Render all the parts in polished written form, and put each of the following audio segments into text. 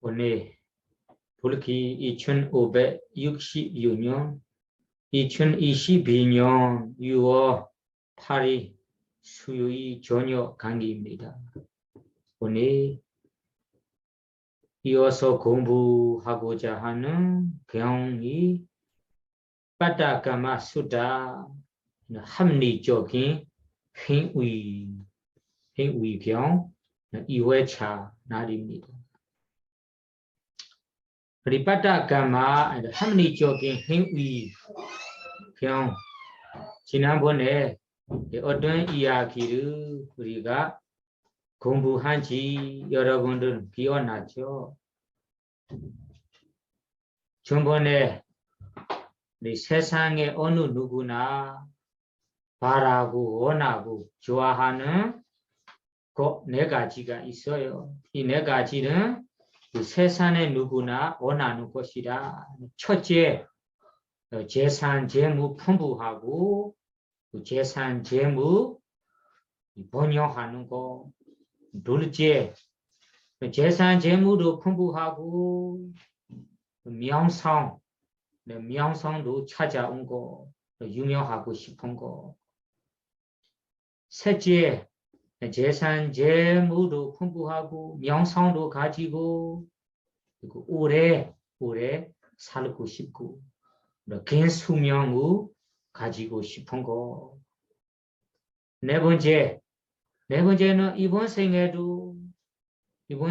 오늘 불기 2566년 2022년 6월 8일 수요일 저녁 강의입니다. 오늘 이어서 공부하고자 하는 경이 빠따까마 수다 합리적인 행위 경 2회차 날입니다. 빠따까마 합리적인 행위 경 지난번에 어떤 이야기를 우리가 공부한지 여러분들 기억나죠? 전번에 우리 세상에 어느 누구나 바라고 원하고 좋아하는 그 네 가지가 있어요. 이 네 가지는 세상에 누구나 원하는 것이라. 첫째, 재산, 재무 풍부하고 재산, 재무 번영하는 거. 둘째, 재산, 재무도 풍부하고 명성도 찾아온 거, 유명하고 싶은 거. 셋째, 재산, 재무도 풍부하고 명성도 가지고 그리고 오래 살고 싶고 긴 수명을 가지고 싶은 거. 네 번째는 이번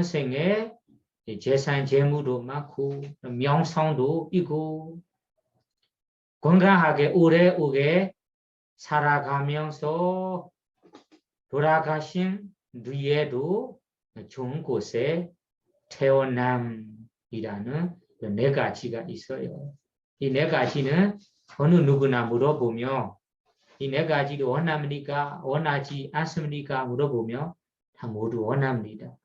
생에 재산, 재무도 많고 명성도 있고 건강하게 오래 살아가면서 돌아가신 뒤에도 좋은 곳에 태어남이라는 네 가지가 있어요. 이 네 가지는 어느 누구나 물어보며 이 네 가지를 원합니까? 원하지 않습니까? 물어보며 다 모두 원합니다.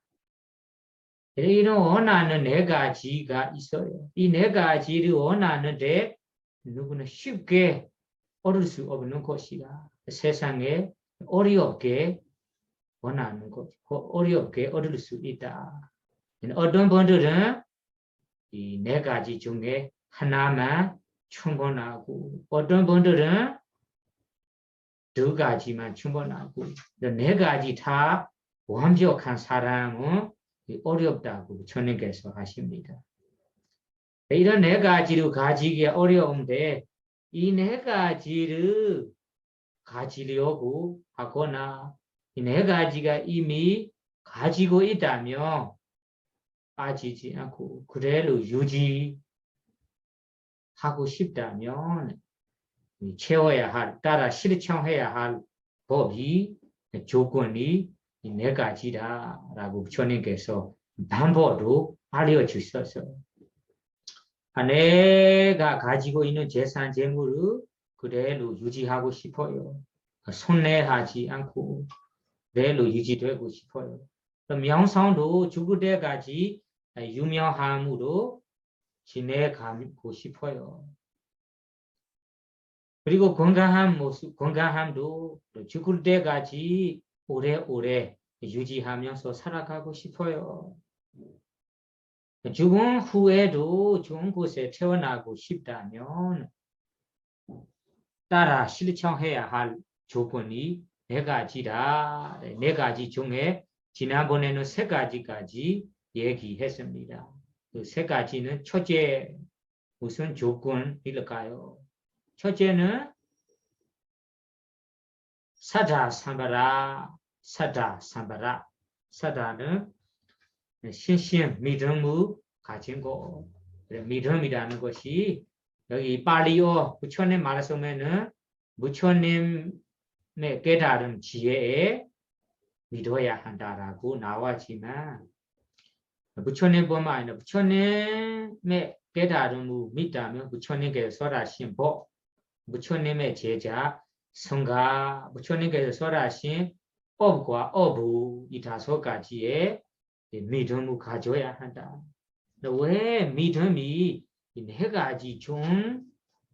이런 원하는 네 가지가 있어요. 이 네 가지를 원하는데 누구는 쉽게 얻을 수 없는 것이라. 세상에 어렵게 원하는 것, 어렵게 얻을 수 있다. 어떤 분들은 이 네 가지 중에 하나만 충분하고 어떤 분들은 두 가지만 충분하고 네 가지 다 완벽한 사람은 어렵다고 주님께서 하십니다. 이런 네 가지를 가지기 어려운데 이 네 가지를 가지려고 하거나 이 네 가지가 이미 가지고 있다면 빠지지 않고 그대로 유지하고 싶다면 채워야 할, 따라 실천해야 할 법이 조건이 이 네 가지다라고 주님께서 반복으로 알려주셨어요. 내가 가지고 있는 재산, 재물을 그대로 유지하고 싶어요. 손해하지 않고 그대로 유지되고 싶어요. 명성도 죽을 때까지 유명함으로 지내가고 싶어요. 그리고 건강한 모습, 건강함도 죽을 때까지 오래오래 유지하면서 살아가고 싶어요. 죽은 후에도 좋은 곳에 태어나고 싶다면 따라 실천해야 할 조건이 네 가지다. 네 가지 중에 지난번에는 세 가지까지 얘기했습니다. 그 세 가지는 첫째 무슨 조건일까요? 첫째는 사다는 신심 믿음을 가진 거. 믿음이라는 것이 여기 발리어 부처님 말씀에는 부처님의 깨달은 지혜에 믿어야 한다라고 나왔지만 부처님뿐만 아니라 부처님의 깨달음을 믿다면 부처님께서 설하신 법, 부처님의 제자, 성가, 부처님께서 설하신 업과 어부 이 다섯 가지의 믿음을 가져야 한다. 왜 믿음이 이 네 가지 중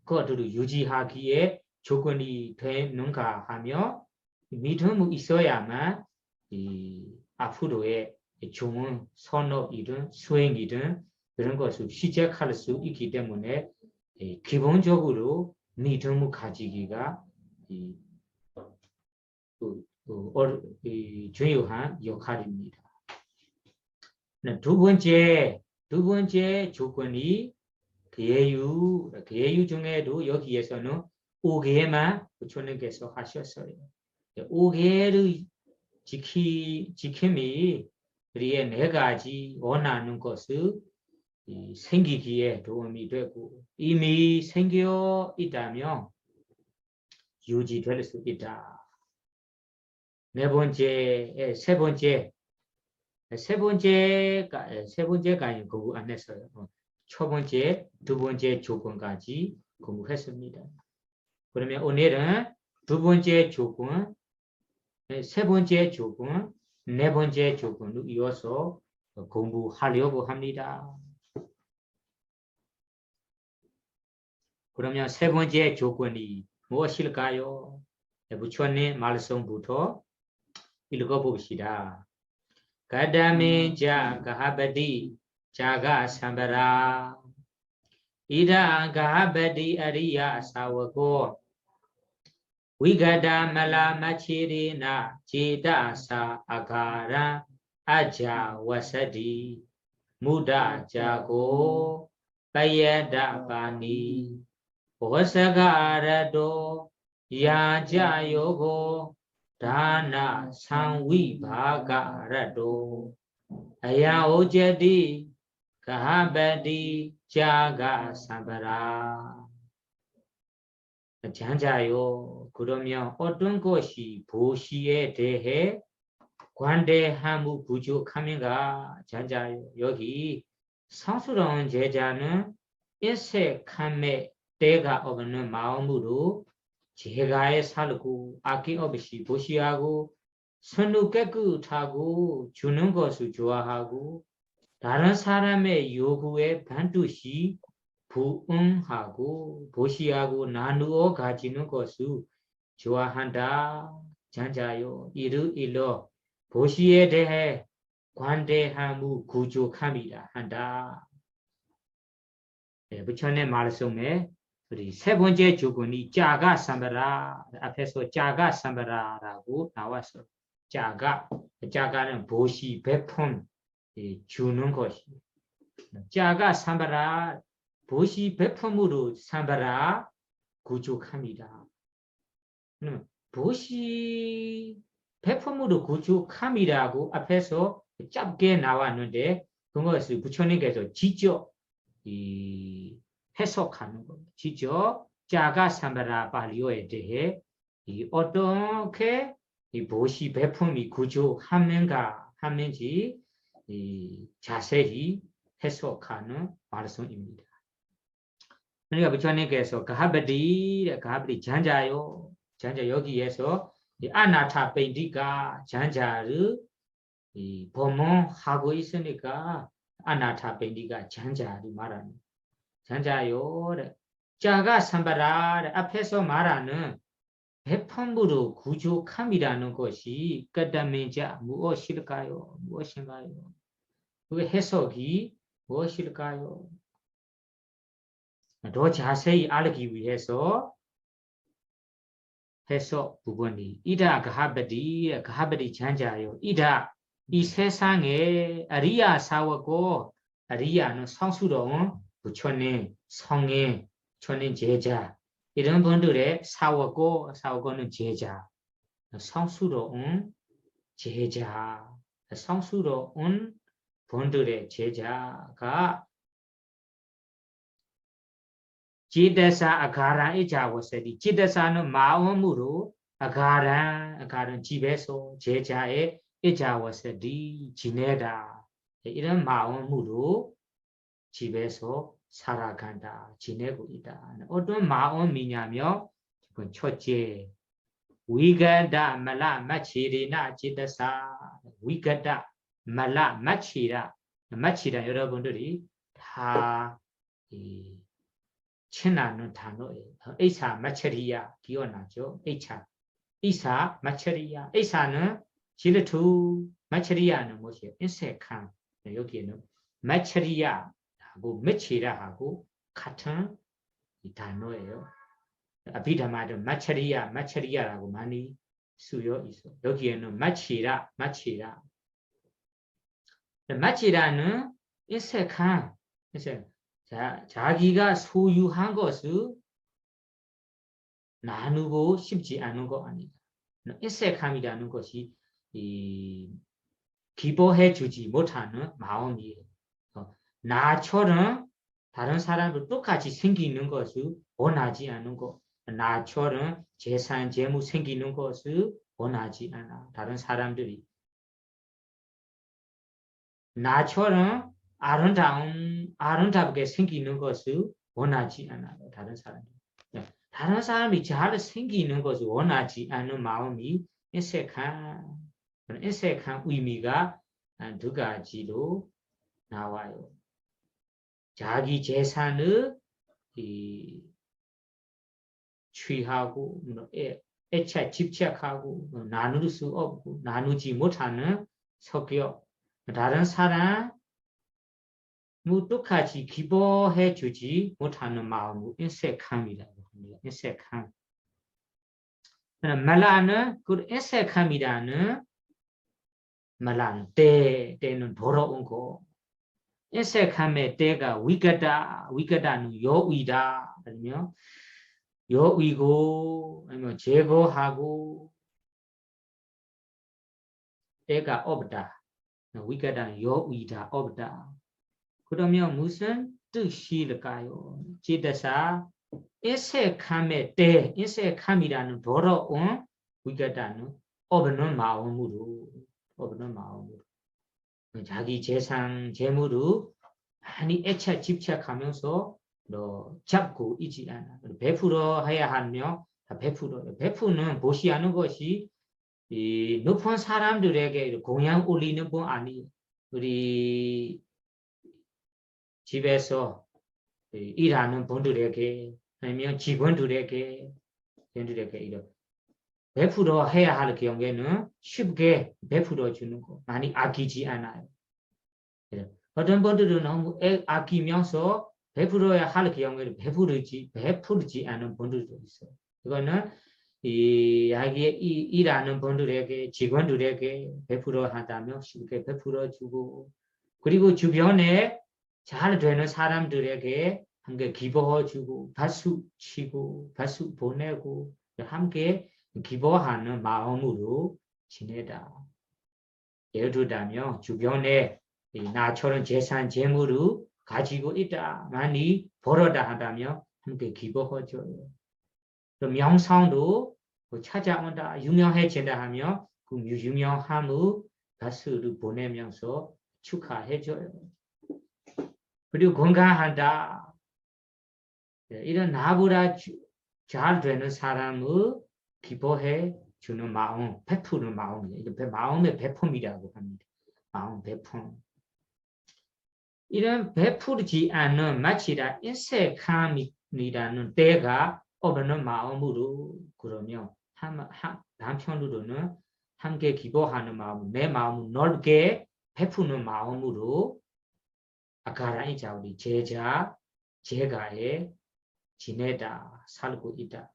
것들을 유지하기에 조건이 되는가 하며 믿음이 있어야만 이 앞으로의 좋은 선업이든 수행이든 그런 것을 시작할 수 있기 때문에 기본적으로 믿음을 가지기가 중요한 역할입니다. 두 번째 조건이 계유 중에도 여기에서는 5개만 부처님께서 하셨어요. 5개를 지킴이 우리의 4가지 원하는 것을 생기기에 도움이 되고 이미 생겨 있다면 유지될 수 있다. 세 번째가 공부 안 했어요. 첫 번째, 두 번째 조건까지 공부했습니다. 그러면 오늘은 두 번째 조건, 세 번째 조건, 네 번째 조건을 이어서 공부하려고 합니다. 그러면 세 번째 조건이 무엇일까요? 부처님 말씀부터 읽어봅시다. 가다메자 가하바디 자가 삼바라 이다 가하바디 아리야 사와고 위가다 말라마치리나 제다사 아가라 아자 와사디 무다 자고 빠야다 바니 와사가라도 야자 요고 다나 상위바가라도 아야오제디 가하바디 자가 삼바라 잔자요. 그러면 어떤 것이 보시에 대해 관대함을 부족함인가? 잔자요. 여기 성스러운 제자는 인색함에 때가 없는 마음으로 제가에 살고 아낌없이 보시하고 선을 깨끗하고 주는 것을 좋아하고 다른 사람의 요구에 반드시 부응하고 보시하고 나누어 가지는 것을 좋아한다. 잔자요. 이르일러 보시에 대해 관대함을 구족함이라 한다. 부처님 말씀에 우리 세 번째 조건이 자가 삼바라 앞에서 자가 삼바라라고 나왔어. 자가는 보시 베푼 주는 것이. 자가 삼바라 보시 베품으로 삼바라 구족합니다. 보시 베품으로 구족함이라고 앞에서 짧게 나왔는데 그것을 부처님께서 직접 해석하는 겁니다. 직접 자가 삼바라 발효에 대해 어떻게 보시 베품이 구족하는가 하는지 자세히 해석하는 말씀입니다. 그러니까 부처님께서 가하바디 잔자요. 잔자 여기에서 아나타 벤디가 잔자를 범하고 있으니까 아나타 벤디가 잔자를 말하는 잔자요. 자가 삼바라 앞에서 말하는 배품으로 구족함이라는 것이 까다메자 무엇일까요? 무엇인가요? 그 해석이 무엇일까요? 더 자세히 알기 위해서 해석 부분이 이다 가하바디 잔자요. 이다 이 세상에 아리야 사와고 아리야는 성수로운 부처님 성인 부처님 제자 이런 분들의 사와고는 제자 성수로운 제자 성수로운 분들의 제자가 지대사 아가란 이자워서디 지대사는 마음으로 아가란 집에서 제자의 이자워서디 지내다 이런 마음으로 집에서 살아간다 지내고 있다. 어떤 마음이냐면 첫째 위가다 말라 마치리나 지대사 위가다 말라 마치라 여러분들이 다 친나는 단어예요. 에이사 마처리야 기억나죠? 에이사 마처리야. 에이사는 실투 마처리야는 뭐지? 인색한 여기에는 마처리야하고 매치라하고 같은 이 단어예요. 아비담마도 마처리야라고 많이 쓰여 있어. 여기에는 마치라는 인색한 자기가 소유한 것을 나누고 싶지 않은 거 아니다. 인색함이라는 것이 기뻐해 주지 못하는 마음이에요. 나처럼 다른 사람도 똑같이 생기는 것을 원하지 않는 것. 나처럼 재산, 재무 생기는 것을 원하지 않아. 다른 사람들이. 나처럼 아름답게 생기는 것을 원하지 않아요. 다른 사람들이. 다른 사람이 잘 생기는 것을 원하지 않는 마음이 인색한 의미가 두 가지로 나와요. 자기 재산을 취하고 집착하고 나눌 수 없고 나누지 못하는 성격. 다른 사람 똑같이 기뻐해 주지 못하는 마음을 인색함이라고 합니다. 인색함. 말라는 그 인색함이라는 말라는 때는 더러운 거. 인색함의 때가 위가다는 여위다. 아니면 여위고 아니면 제거하고 때가 없다. 위가다는 여위다 없다. 그러면 무슨 뜻일까요? 지대사 인색함의 때, 인색함이라는 더러운 위가다는 없는 마음으로 자기 재산, 재물을 많이 집착하면서 잡고 있지 않아. 베풀어 해야 하며 베풀어요. 베푸는 보시하는 것이 이 높은 사람들에게 공양 올리는 분 아니. 우리 집에서 일하는 분들에게 아니면 직원들에게 이런 베풀어 해야 할 경우에는 쉽게 베풀어 주는 거 많이 아끼지 않아요. 어떤 분들은 너무 아끼면서 베풀어야 할 경우에는 베풀지 않은 분들도 있어요. 이거는 여기에 일하는 분들에게 직원들에게 베풀어 한다면 쉽게 베풀어 주고 그리고 주변에 잘 되는 사람들에게 함께 기뻐해 주고 박수 치고 박수 보내고 함께 기뻐하는 마음으로 지내다. 예를 들자면 주변에 나처럼 재산 재물을 가지고 있다. 많이 벌었다 한다면 함께 기뻐해줘요. 명성도 찾아온다. 유명해진다 하면 그 유명함을 박수를 보내면서 축하해줘요. 그리고 건강한다. 이런 나보다 잘 되는 사람을 기뻐해 주는 마음, 베푸는 마음이에요. 이게 마음의 베품이라고 합니다. 마음 베품. 이런 베풀지 않는 마치라 인색함이라는 때가 없는 마음으로 그러면 한편으로는 함께 기뻐하는 마음, 내 마음을 넓게 베푸는 마음으로 아까라이자 우리 제가에 지내다, 살고 있다,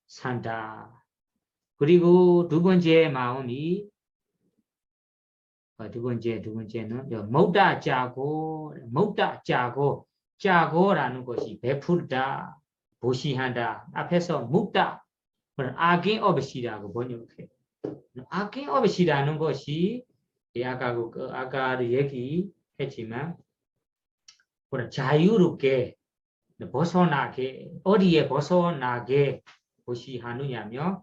산다. 그리고 두 번째 마음이 두 번째는 먹다 짜고라는 것이 베풀다, 보시한다. 앞에서 먹다, 아낌 없이라고 번역해. 아낌 없이라는 것이 아까 얘기했지만 자유롭게 벗어나게 어디에 벗어나게 보시하느냐면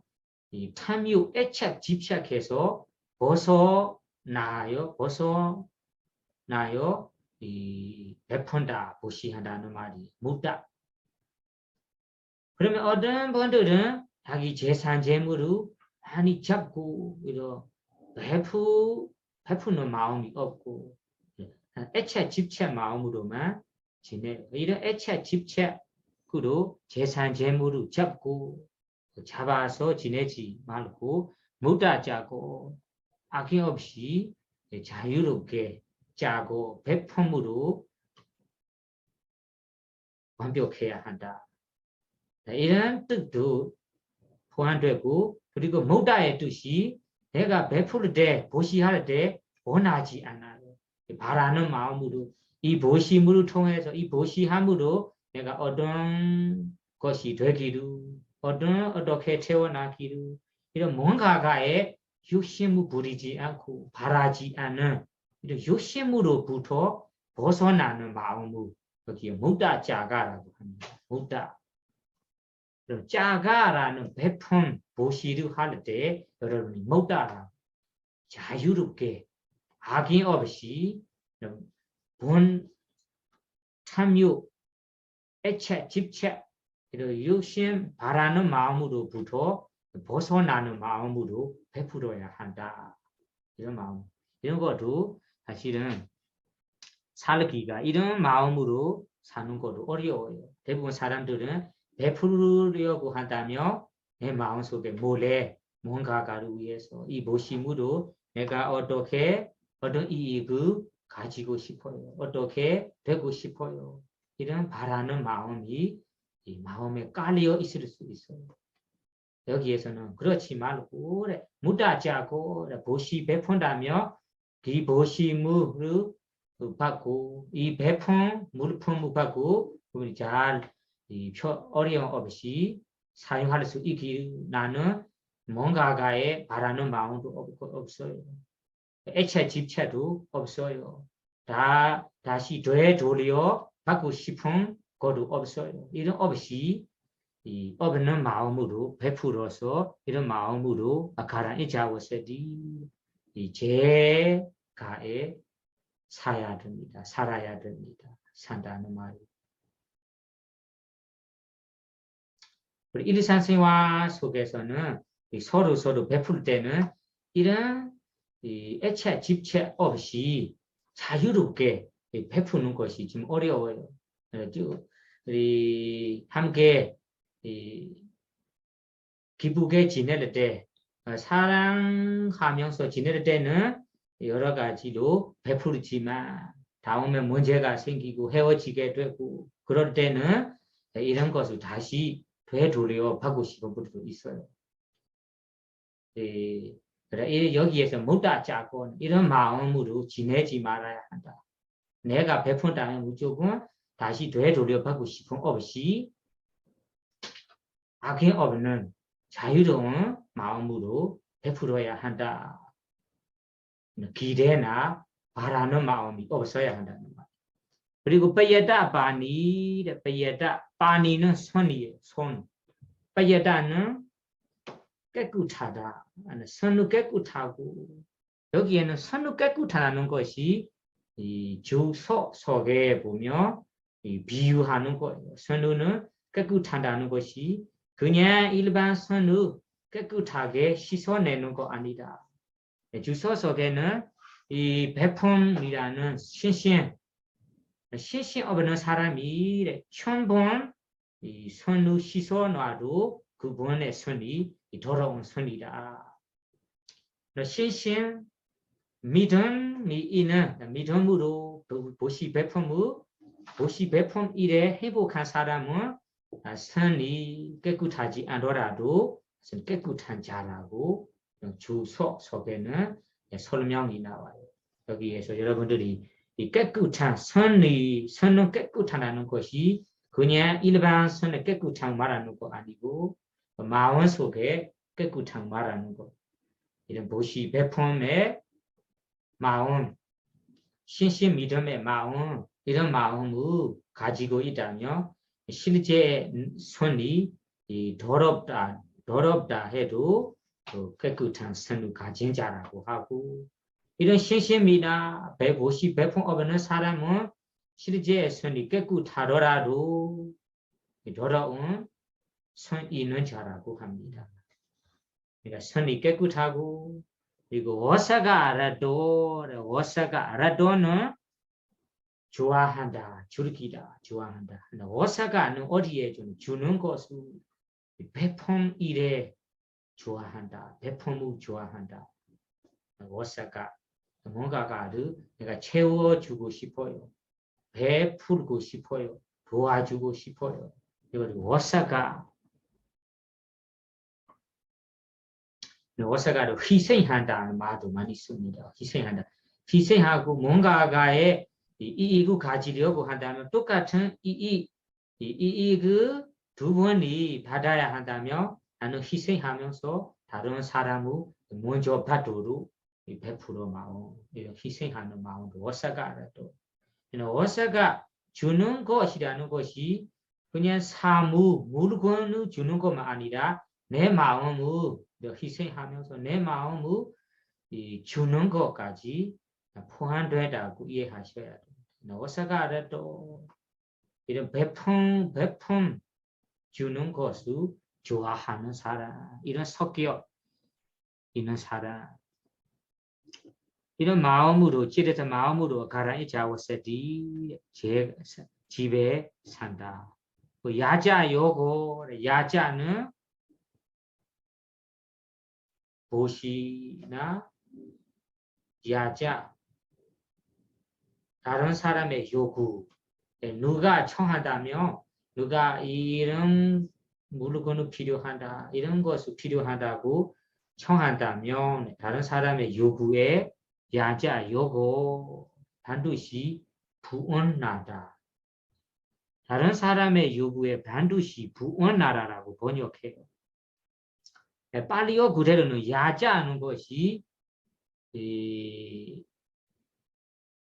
이 탐욕, 애착, 집착해서 벗어나요. 이 베푼다, 보시한다는 말이 묻다. 그러면 어떤 분들은 자기 재산, 재물을 많이 잡고 베푸는 마음이 없고 애착, 집착 마음으로만 지내. 이런 애착, 집착으로 재산, 재물을 잡아서 지내지 말고 묻다 짜고 아낌없이 자유롭게 짜고 베품으로 완벽해야 한다. 이런 뜻도 포함되고 그리고 모다의 뜻이 내가 베풀 때 보시할 때 원하지 않아요. 바라는 마음으로 이 보심으로 통해서 이 보시함으로 내가 어떤 것이 되기를 어떻게 태어나기를 이런 뭔가가에 욕심을 부리지 않고 바라지 않은 이런 욕심으로부터 벗어나는 마음을 여기에 무다 자가라고 합니다. 무다. 자가라는 베푼 보시를 할 때 여러분이 무다라 자유롭게 악인 없이 본 탐욕, 애착, 집착 이런 욕심 바라는 마음으로부터 벗어나는 마음으로 베풀어야 한다. 이런 마음. 이런 것도 사실은 살기가 이런 마음으로 사는 것도 어려워요. 대부분 사람들은 베풀려고 한다면 내 마음속에 몰래 뭔가를 위해서 이 모심으로 내가 어떻게 어떤 이익을 가지고 싶어요. 어떻게 되고 싶어요. 이런 바라는 마음이 이 마음에 깔려 있을 수 있어요. 여기에서는 그렇지 말고 무다지 않고 보시 베푼다며 이 보시물을 받고 이 베푼 물품을 받고 우리 잘 어려움 없이 사용할 수 있기 나는 뭔가가에 바라는 마음도 없어요. 애착 집착도 없어요. 다시 되돌려 받고 싶은 것도 없어요. 이런 없이 이 없는 마음으로 베풀어서 이런 마음으로 가라앉아 자워서디 이 제가에 살아야 됩니다. 산다는 말이. 일상생활 속에서는 서로 베풀 때는 이런 애착 집착 없이 자유롭게 베푸는 것이 좀 어려워요. 우리 함께 기쁘게 지낼 때 사랑하면서 지낼 때는 여러 가지로 베풀지만 다음에 문제가 생기고 헤어지게 되고 그럴 때는 이런 것을 다시 되돌려 받고 싶은 분도 있어요. 그래 여기에서 못다 짜고 이런 마음으로 지내지 말아야 한다. 내가 베푼다면 무조건 다시 되돌려 받고 싶은 없이 악이 없는 자유로운 마음으로 베풀어야 한다. 기대나 바라는 마음이 없어야 한다는 말. 그리고 빠야다 바니, 빠야다 바니는 손이에요. 손. 빠야다는 깨끗하다. 손을 깨끗하고 여기에는 손을 깨끗하다는 것이 이 주석 속에 보면 비유하는 거예요. 손은 깨끗하다는 것이 그냥 일반 손을 깨끗하게 씻어내는 거 아니다. 주석 속에는 이 베품이라는 신신 없는 사람이 천번 이 손을 씻어놔도 그분의 손이 더러운 손이다. 신신 믿음이 있는 믿음으로 보시 베품 일에 행복한 사람은 손이 깨끗하지 않더라도 깨끗한 자라고 주석 속에는 설명이 나와요. 여기에서 여러분들이 이 깨끗한 손은 깨끗하다는 것이 그냥 일반 손의 깨끗한 말하는 거 아니고 마음 속에 깨끗한 말하는 거. 이런 보시 베품의 마음, 신신 믿음의 마음, 이런 마음을 가지고 있다면 실제 손이 더럽다 해도 깨끗한 손을 가진 자라고 하고 이런 신심이나 보시 베품 없는 사람은 실제 손이 깨끗하더라도 더러운 손 있는 자라고 합니다. 그러니까 손이 깨끗하고 그리고 워사가 알아도는 좋아한다, 즐기다, 좋아한다. 워사가는 어디에 주는 것을 베품 일에 좋아한다, 베품을 좋아한다. 워사가 뭔가가를 내가 채워주고 싶어요. 베풀고 싶어요. 도와주고 싶어요. 이걸 워사가 워사가를 희생한다는 말도 많이 씁니다. 희생한다. 희생하고 뭔가가의 이익을 가지려고 한다면 똑같은 이익을 두 번이 받아야 한다면 나는 희생하면서 다른 사람을 먼저 받도록 100% 마음, 희생하는 마음도 워사가라도 워사가 주는 것이라는 것이 그냥 사무, 물건을 주는 것만 아니라 내 마음을 희생하면서 내 마음을 주는 것까지 포함되다고 이해하셔야 됩니다. 워사가라도 이런 배품 주는 것을 좋아하는 사람, 이런 성격 있는 사람, 이런 마음으로 찌릿한 마음으로 가랑이 잡았으니 제 집에 산다. 야자 요거 야자는 보시나 야자 다른 사람의 요구 누가 청한다면 누가 이런 물건을 필요하다 이런 것을 필요하다고 청한다면 다른 사람의 요구에 야자 요구 반드시 부응한다. 다른 사람의 요구에 반드시 부응하라라고 번역해요. 빨리어 그대로는 야자하는 것이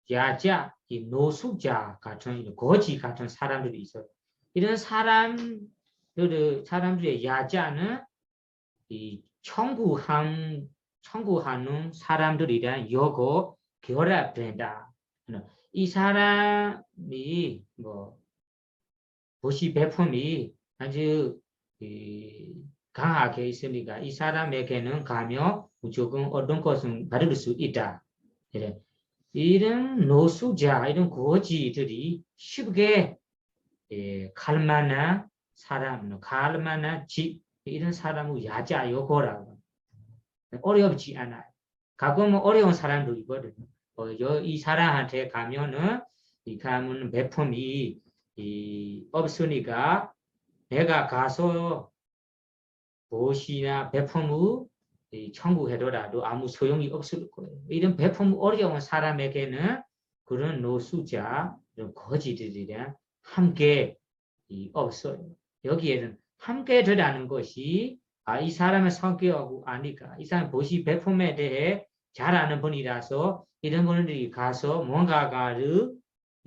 야자, 노숙자 같은 거지 같은 사람들이 있어요. 이런 사람들의 야자는 청구하는 사람들이랑 요거 결합된다. 이 사람이 보시 배품이 아주 강하게 있으니까 이 사람에게는 가면 무조건 어떤 것은 받을 수 있다. 이런 노숙자, 이런 고지들이 쉽게 갈 만한 사람, 갈 만한 집, 이런 사람을 야자 요거라고. 어렵지 않아요. 가끔은 어려운 사람도 있거든요. 이 사람한테 가면은 배품이 없으니까 내가 가서 보시나 배품을 청구해더라도 아무 소용이 없을 거예요. 이런 배품 어려운 사람에게는 그런 노숙자, 이런 거지들이랑 함께 없어요. 여기에는 함께 되라는 것이 이 사람의 성격하고 아니까 이 사람 보시 배품에 대해 잘 아는 분이라서 이런 분들이 가서 뭔가를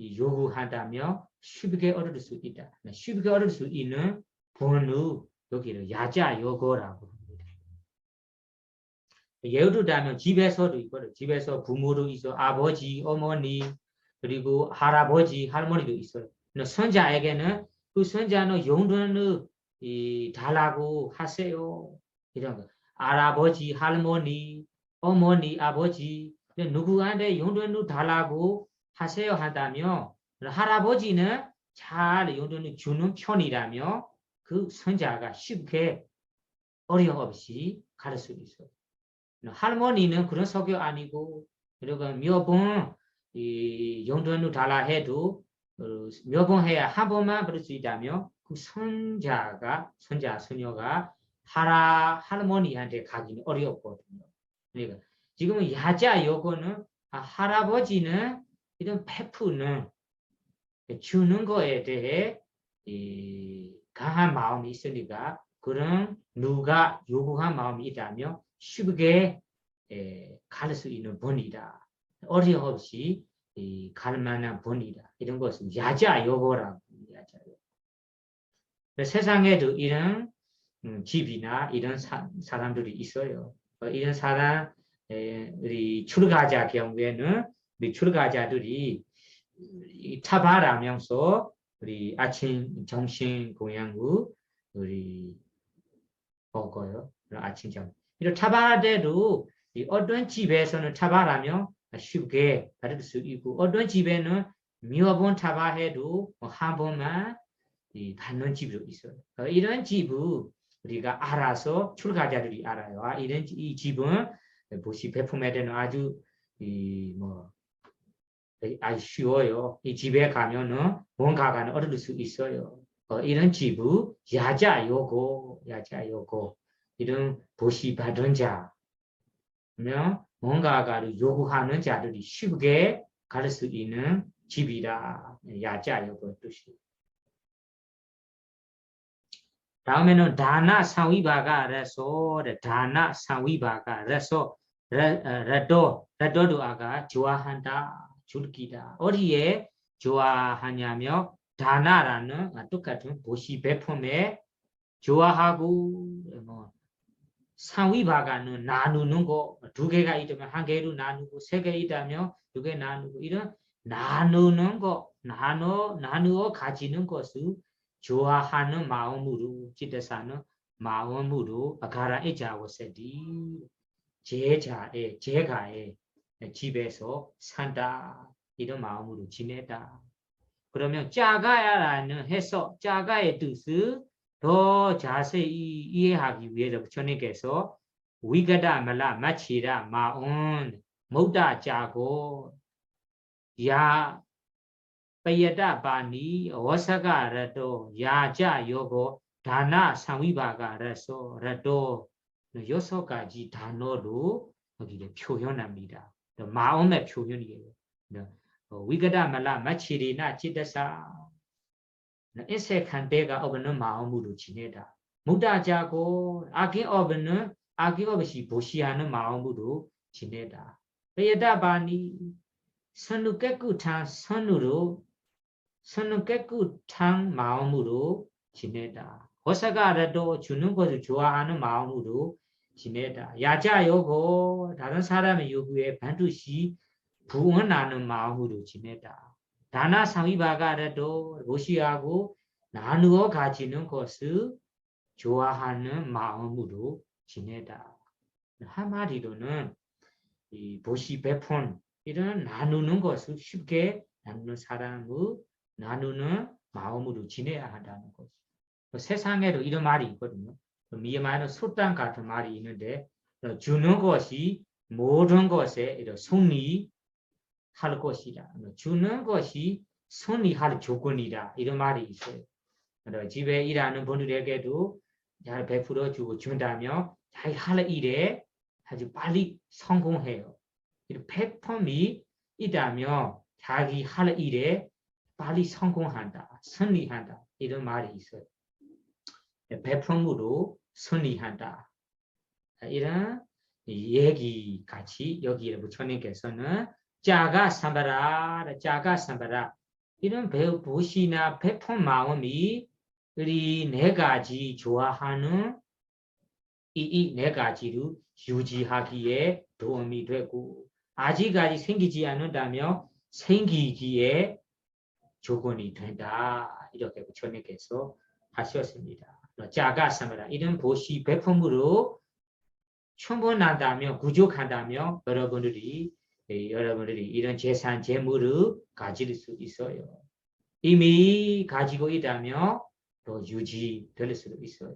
요구한다면 쉽게 얻을 수 있다. 쉽게 얻을 수 있는 번호 여기를 야자 요거라고 합니다. 예를 들자면 집에서도 있거든. 집에서 부모도 있어, 아버지, 어머니, 그리고 할아버지, 할머니도 있어요. 손자에게는 그 손자는 용돈을 달라고 하세요. 이런 거. 할아버지, 할머니, 어머니, 아버지, 누구한테 용돈을 달라고 하세요 한다면 할아버지는 잘 용돈을 주는 편이라면 그 손자가 쉽게 어려움 없이 가를 수 있어요. 할머니는 그런 성격 아니고 그리고 몇 번 용돈을 달라 해도 몇 번 해야 한 번만 그럴 수 있다면 그 손자, 손녀가 할머니한테 가기는 어렵거든요. 그러니까 지금은 야자 요거는 할아버지는 이런 베푸는 주는 거에 대해 강한 마음이 있으니까 그런 누가 요구한 마음이 있다면 쉽게 갈 수 있는 본이다. 어려움 없이 갈 만한 본이다. 이런 것은 야자 요거라고 야자 요거. 세상에도 이런 집이나 이런 사람들이 있어요. 이런 사람들이 출가자 경우에는 우리 출가자들이 타발하면서 우리 아침 점심 공양후 우리 먹어요. 아침 점. 이런 타발대로 어떤 집에서는 타발하면 쉽게 받을 수 있고 어떤 집에는 몇 번 타발해도 한 번만 받는 집도 있어요. 이런 집은 우리가 알아서 출가자들이 알아요. 이 집은 보시 배품에 대한 아주 이뭐 아주 쉬워요. 이 집에 가면은 뭔가가 얻을 수 있어요. 이런 집은 야자 요거 이런 보시 받은 자, 면 뭔가가 요구하는 자들이 쉽게 갈 수 있는 집이다. 야자 요거 뜻이. 다음에는 다나 상위바가 레소 다나 상위바가 레소 라도도 아가 좋아한다 줄기다 어디에 좋아하냐며 다나라는 똑같은 보시 배품에 좋아하고 뭐 상위바가는 나누는 거 두 개가 있다면 한 개로 나누고 세 개 있다면 두 개 나누고 이런 나누는 거 나누어 가지는 것을 좋아하는 마음으로 지대사는 마음으로 아가라 이자워세디 제가의 집에서 산다 이런 마음으로 지내다. 그러면 짜가야라는 해서 짜가의 뜻을 더 자세히 이해하기 위해서 부처님께서 위가다 말라 마치라 마온 모다 짜고 야 payata bani wasaka rato yaja yogo dana samvibaga raso rato yosokaji dano do 거기에 표현합니다. 마음의 표현이에요. 위가다 말라 마치리나 지대사 인색한데가 없는 마음으로 지내다. 무다자고 악이 없이 보시하는 마음으로 지내다. payata bani 선누깨꾸탄 선누로 선누깨꾸탄 마음으로 지내다. 호사가라도 주는 것을 좋아하는 마음으로 지내다. 야자요고 다른 사람의 요구에 반드시 부응하는 마음으로 지내다. 다나 상위바가라도 무시하고 나누어 가지는 것을 좋아하는 마음으로 지내다. 한마디로는 이 보시 배폰 이런 나누는 것을 쉽게 나누는 사람의 나누는 마음으로 지내야 한다는 거죠. 세상에도 이런 말이 있거든요. 미얀마는 소땅 같은 말이 있는데 주는 것이 모든 것에 손이 할 것이다. 주는 것이 손이 할 조건이다. 이런 말이 있어요. 집에 일하는 분들에게도 잘 베풀어 주고 준다면 자기 할 일에 아주 빨리 성공해요. 배품이 있다면 자기 할 일에 빨리 성공한다, 승리한다 이런 말이 있어요. 배품으로 승리한다. 이런 얘기 같이 여기에 부처님께서는 자가 삼바라 이런 보시나 배품 마음이 우리 네 가지 좋아하는 이 네 가지를 유지하기에 도움이 되고 아직까지 생기지 않는다면 생기기에 조건이 된다. 이렇게 부처님께서 하셨습니다. 자가 삼바라 이런 보시 배품으로 충분하다면 부족하다면 여러분들이 이런 재산 재물을 가질 수 있어요. 이미 가지고 있다면 또 유지될 수도 있어요.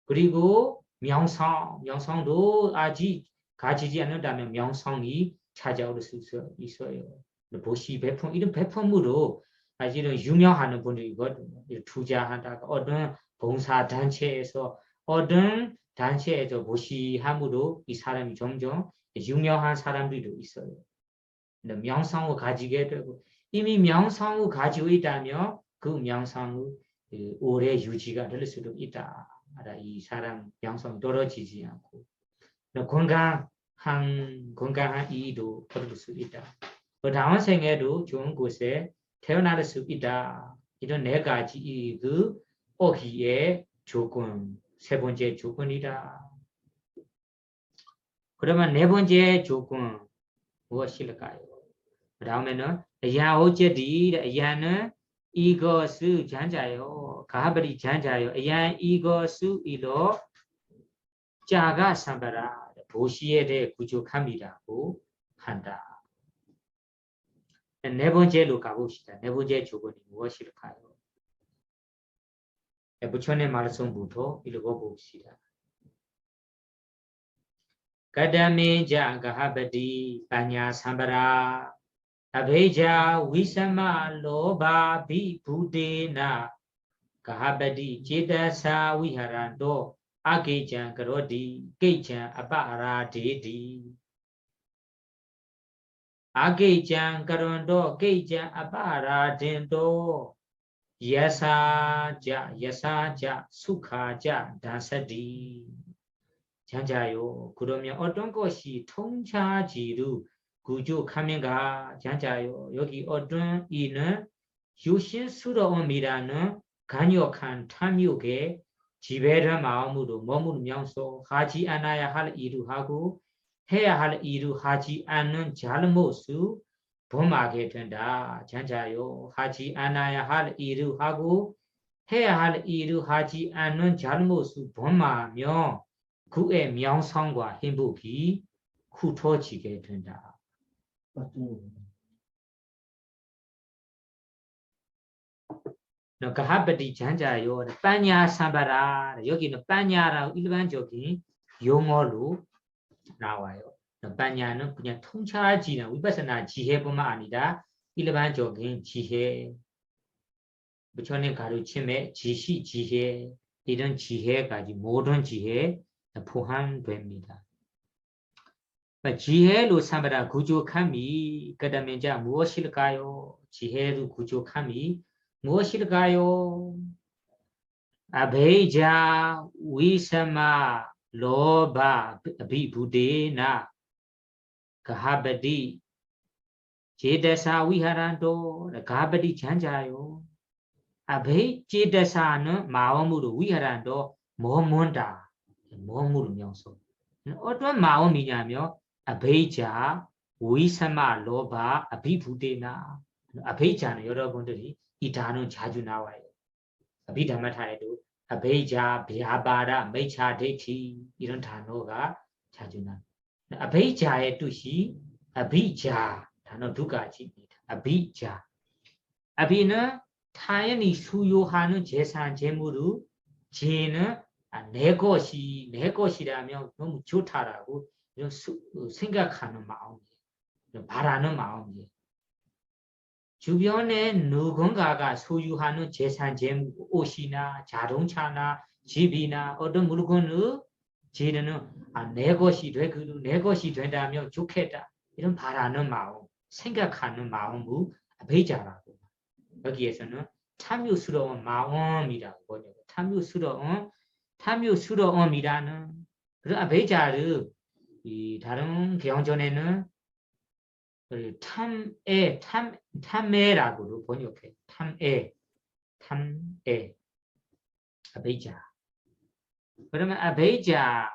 그리고 명성도 아직 가지지 않는다면 명성이 찾아올 수 있어요. 보시 배품 이런 배품으로 사실은 유명하는 분들이거든요. 투자한다가 어떤 봉사단체에서 어떤 단체에서 보시함으로 이 사람이 점점 유명한 사람들도 있어요. 명성을 가지게 되고 이미 명성을 가지고 있다면 그 명성을 오래 유지가 될 수도 있다. 이 사람 명성 떨어지지 않고 건강한 이도 얻을 수 있다. 다음 생에도 좋은 곳에 태어날 수 있다. 이런 네 가지 그 오기의 조건, 세 번째 조건이다. 그러면 네 번째 조건 무엇일까요? 그 다음에는 야오제디 야는 이것을 잔자요. 가하버리 잔자요. 야 이것을 이로 자가 삼바라 도시에 대해 부족함이라고 한다. 네 번째로 가봅시다. 네 번째 조건이 무엇일까요? 부처님 말씀부터 읽어봅시다. Kadamenja gahabadi panya sambara Abheja wisama loba bi budena Gahabadi jedasa viharando Agejan karodi gejan apara dedi Agejan karondo gejan apara dendo Yasa ja sukha ja dasadi Janjayo kudomya odongo shi tongcha jiru gujo kamenga janjayo yogi odon ina yushin suro omirana ganyo kan tamyoge jibera maomudo momul myangso haji anaya hal iru hagu heya hal iru haji anan jalmosu bomage tenda janjayo haji anaya hal iru hagu heya hal iru haji anan jalmosu bomma myo 구에 명성과 행복이 흩어지게 된다. 가하바디 잔자요, 빠냐 삼바라 여기는 빠냐라고 일반적인 용어로 나와요. 빠냐는 그냥 통찰지나 위파스나 지혜뿐만 아니라 일반적인 지혜, 부처님 가르침의 지시 지혜 이런 지혜까지 모든 지혜 포함됩니다. 지혜로 삼바라 구족함이 그다음에 자 무엇일까요? 지혜로 구족함이 무엇일까요? 아베이자 위사마 로바 비부데나 가하바디 제데사 위하란도 가하바디 잔자요. 아베이 제데사는 마음으로 위하란도 뭐문다 뭐무로 명소 어떤 마음이냐면 아베이자 위사마 로바 아비부데나 아베이자는 여러분들이 이 단어는 자주 나와요. 아비담마타에도 아베이자 비아바라 메차 데이티 이런 단어가 자주 나와요. 아베이자의 뜻이 아비자 단어 두 가지입니다. 아비자 아비는 타연이 수요하는 재산 재물을 제는 내 것이라면 너무 좋다라고 이런 생각하는 마음이에요. 바라는 마음이에요. 주변에 누군가가 소유하는 재산, 재물, 옷이나 자동차나 집이나 어떤 물건을 제는 내 것이 되고 내 것이 된다면 좋겠다. 이런 바라는 마음, 생각하는 마음을 베이자라고. 여기에서는 탐욕스러운 마음이라고 보죠. 탐욕스러움이라는 그런 아베자를 이 다른 개헌전에는 탐애라고도 번역해. 탐애, 아베자. 그러면 아베자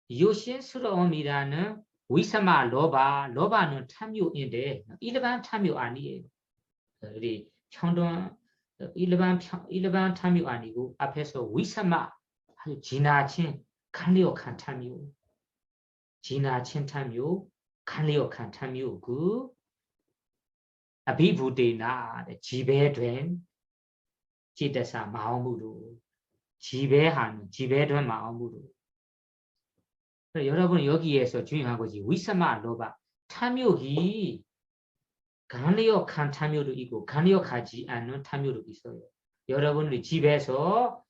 요신스러움이라는 위사마 로바는 탐욕인데 일반 탐욕 아니에요. 우리 평동 일반 탐욕 아니고 앞에서 위사마 아주 지나친 간리옥한 탐욕, 지나친 탐욕, 간리옥한 탐욕 그 아비부데나 지배된 지대사 마음으로 지배된 마음으로 여러분 여기에서 중요한 것이 위사마 로바 탐욕이 간리옥한 탐욕도 있고 간리옥하지 않는 탐욕도 있어요. 여러분들이 집에서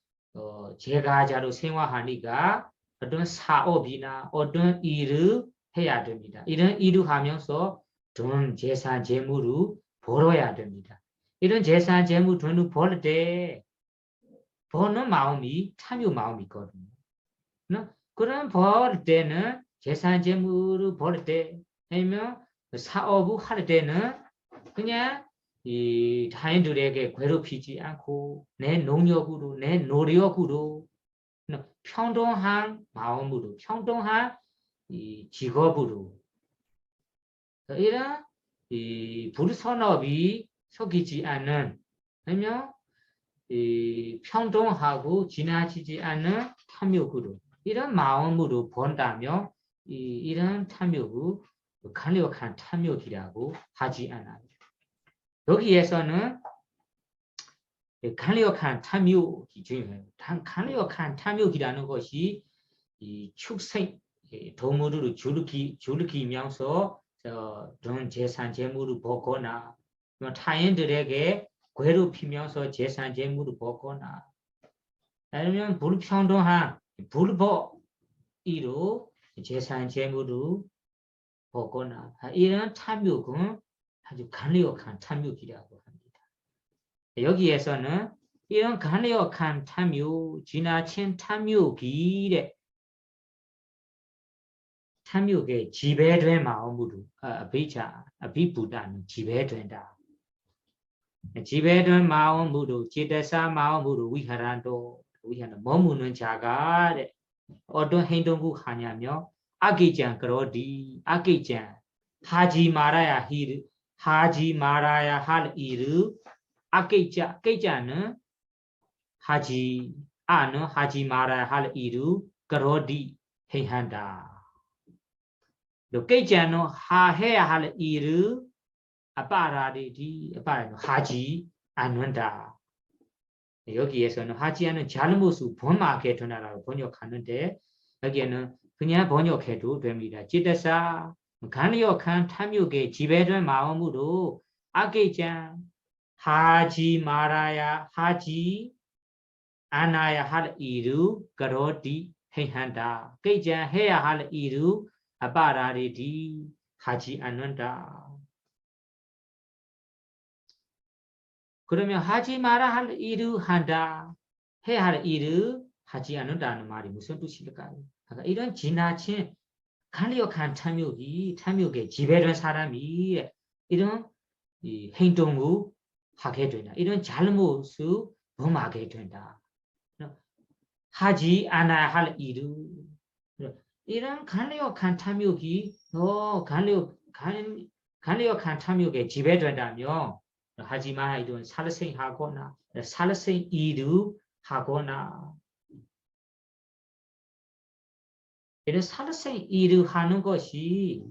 제가자로 생활하니까 어떤 사업이나 어떤 일을 해야 됩니다. 이런 일을 하면서 돈, 재산, 재물을 벌어야 됩니다. 이런 재산, 재물, 돈을 벌 때 버는 마음이 탐욕 마음이거든요. 그런 벌 때는 재산, 재물을 벌 때 아니면 사업을 할 때는 그냥 이 타인들에게 괴롭히지 않고 내 능력으로 내 노력으로 평등한 마음으로 평등한 이 직업으로 이런 이 불선업이 속이지 않는 아니면 이 평등하고 지나치지 않는 탐욕으로 이런 마음으로 본다면 이런 탐욕을 강력한 탐욕이라고 하지 않아요. 여기에서는 강력한 탐욕이 중요해요. 강력한 탐욕이라는 것이 이 축생, 도무르 줄기면서 돈 재산 재물을 보거나 타인들에게 괴롭히면서 재산 재물을 보거나 아니면 불평등한 불법이로 재산 재물을 보거나 이런 탐욕은 아주 강력한 탐욕이라고 합니다. 여기에서는 이런 강력한 탐욕, 지나친 탐욕이 탐욕에 지배된 마음으로 아비보다는 지배된다. 지배된 마음으로 지대사 마음으로 위하란도 머무는 자가 어떤 행동을 하냐며 악의장 그러디 악의장 하지 말아야 할 일을 악의자는 하지 말아야 할 일을 그러디 행한다. 깨자는 해야 할 일을 하지 않는다. 여기에서는 하지 않은 잘못을 범하게 되나라고 번역하는데 여기에는 그냥 번역해도 됩니다. 지대사 강력한 탐욕에 지배된 마음으로 악의장 하지 않아야 할 일을 그러디 행한다. 깨자 해야 할 일을 하지 않는다. 그러면 하지 마라 할 일을 한다. 해야 할 일을 하지 않는다는 말이 무슨 뜻일까요? 그러니까 이런 지나친 강력한 탐욕에 지배된 사람이 이런 행동을 하게 된다. 이런 잘못을 범하게 된다. 하지 않아야 할 일을 이런 강력한 탐욕이 강력한 탐욕에 지배된다면 하지 마라 이런 살생하거나 살생 일을 하거나 이런 살생 일을 하는 것이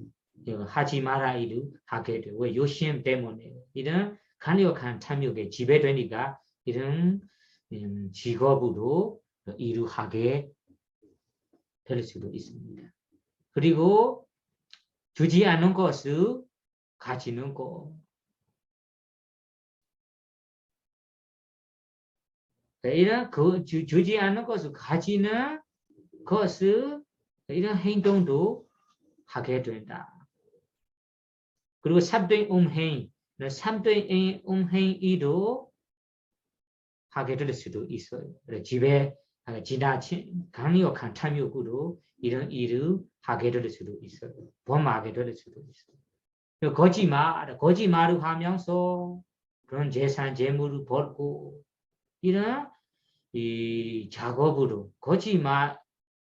하지 마라 일을 하게 되고 요심 때문에 이런 강력한 탐욕에 지배되니까 이런 직업으로 일을 하게 될 수도 있습니다. 그리고 주지 않는 것을 가지는 것. 이런 주지 않는 것을 가지는 것을 이런 행동도 하게 된다. 그리고 삼된 음행이도 하게 될 수도 있어요. 집에 지나친 강력한 탐욕으로 이런 일을 하게 될 수도 있어요. 범하게 될 수도 있어요. 거짓말을 하면서 그런 재산 재물을 벌고 이런 이 작업으로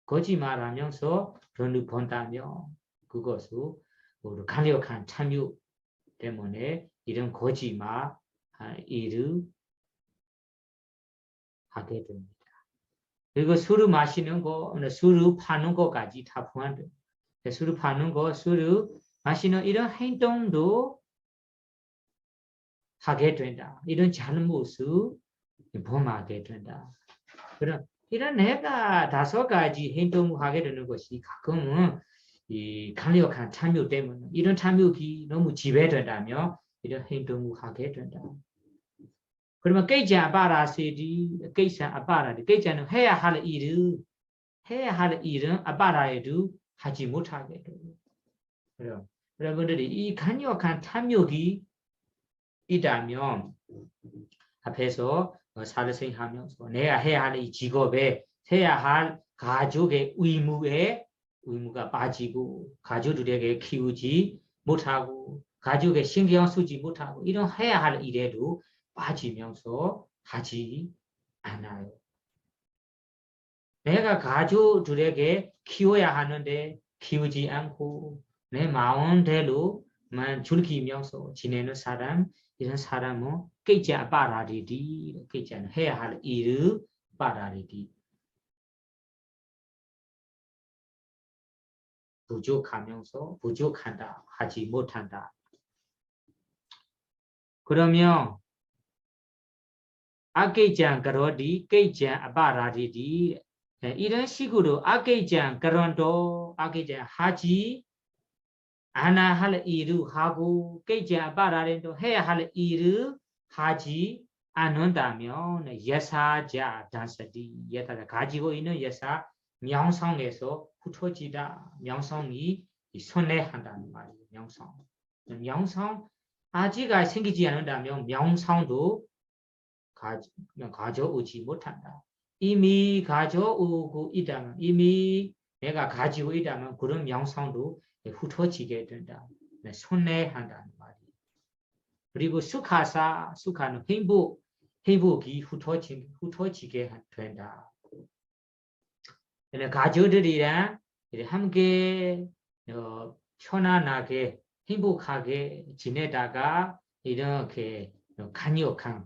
거짓말하면서 돈을 번다면 그것을 강력한 탐욕 때문에 이런 거짓말 일을 하게 됩니다. 그리고 술을 마시는 거, 술을 파는 거까지 다 포함됩니다. 술을 파는 거, 술을 마시는 이런 행동도 하게 된다. 이런 잘못을 범하게 된다. 그럼 이런 내가 5가지 행동을 하게 되는 것이 가끔은 이 강력한 탐욕 때문에 이런 탐욕이 너무 지배된다면 이런 행동을 하게 된다. 그러면 깨자 아바라세디 깨자 아바라디 깨자는 해야 할 일은 아바라에도 하지 못하게 돼요. 그럼 여러분들이 이 강력한 탐욕이 있다면 앞에서 살생하면서 내가 해야 할 이 직업에 해야 할 가족의 의무가 빠지고 가족들에게 키우지 못하고 가족의 신경 쓰지 못하고 이런 해야 할 일에도 빠지면서 하지 않아요. 내가 가족들에게 키워야 하는데 키우지 않고 내 마음대로만 즐기면서 지내는 사람 이런 사람은 깨자 빠라리디 깨자는 해야 할 일을 빠라리디 부족한다 하지 못한다. 그러면 아깨장 그러디 깨자 아바라디디 이런 식으로 아게장 그런도 아게장 하지 아나 할 일을 하고 깨자 바라렌도 해야 할 일을 하지 않는다면 예사자 단서디 예사가 가지고 있는 예사 명성에서 흩어지다 명성이 손해한다는 말이에요. 명성 아지가 생기지 않는다면 명성도 가져오지 못한다. 이미 가져오고 있다면 이미 내가 가지고 있다면 그런 명성도 흩어지게 된다. 손해한다는 말이에요. 그리고 수카는 행복이 흩어지게 된다. 가족들이랑 함께 편안하게 행복하게 지내다가 이렇게 간역한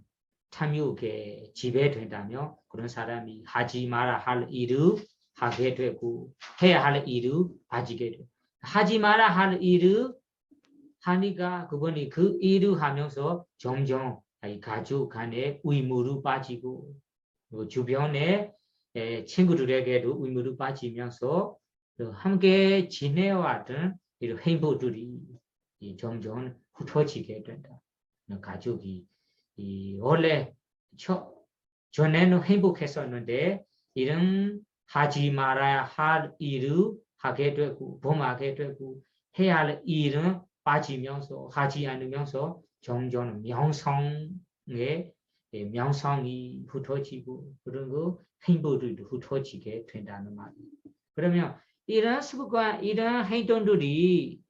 탐욕에 지배된다면 그런 사람이 하지 마라 할 일을 하게 되고 해야 할 일을 가지게 되고 하지 마라 할 일을 하니까 그분이 그 일을 하면서 점점 가족 간에 의무를 빠지고 주변에 친구들에게도 의무를 빠지면서 함께 지내왔던 이런 행복들이 점점 흩어지게 된다. 가족이 원래 전에는 행복했었는데 이런 하지 말아야 할 일을 하게 되고 범하게 되고 해야 할 일은 빠지면서 하지 않으면서 점점 명성이 흩어지고 그리고 행복들도 흩어지게 된다는 말이에요. 그러면 이런 습관, 이런 행동들이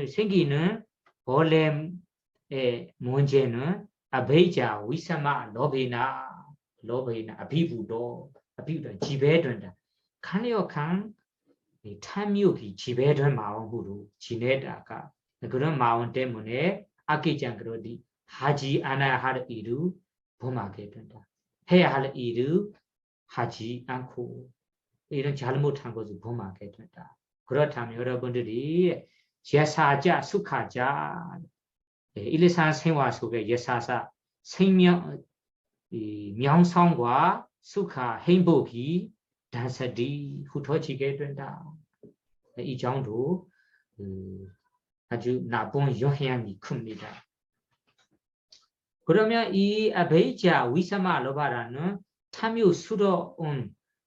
생기는 원래 문제는 아베이자 위사마 로베나 아비부도 지배된다. 간여간 탐욕이 지배된 마음으로 지내다가 그런 마음 때문에 아끼지 그러디 하지 않아야 할 일을 범하게 된다. 해야 할 일을 하지 않고 이런 잘못한 것을 범하게 된다. 그렇다면 여러분들이 제사자, 수카자 일상 생활 속에 예사사 명성과 수카 행복이 단서디 흩어지게 된다. 이 정도 아주 나쁜 영향이 큽니다. 그러면 이 아베이자 위사마 로바라는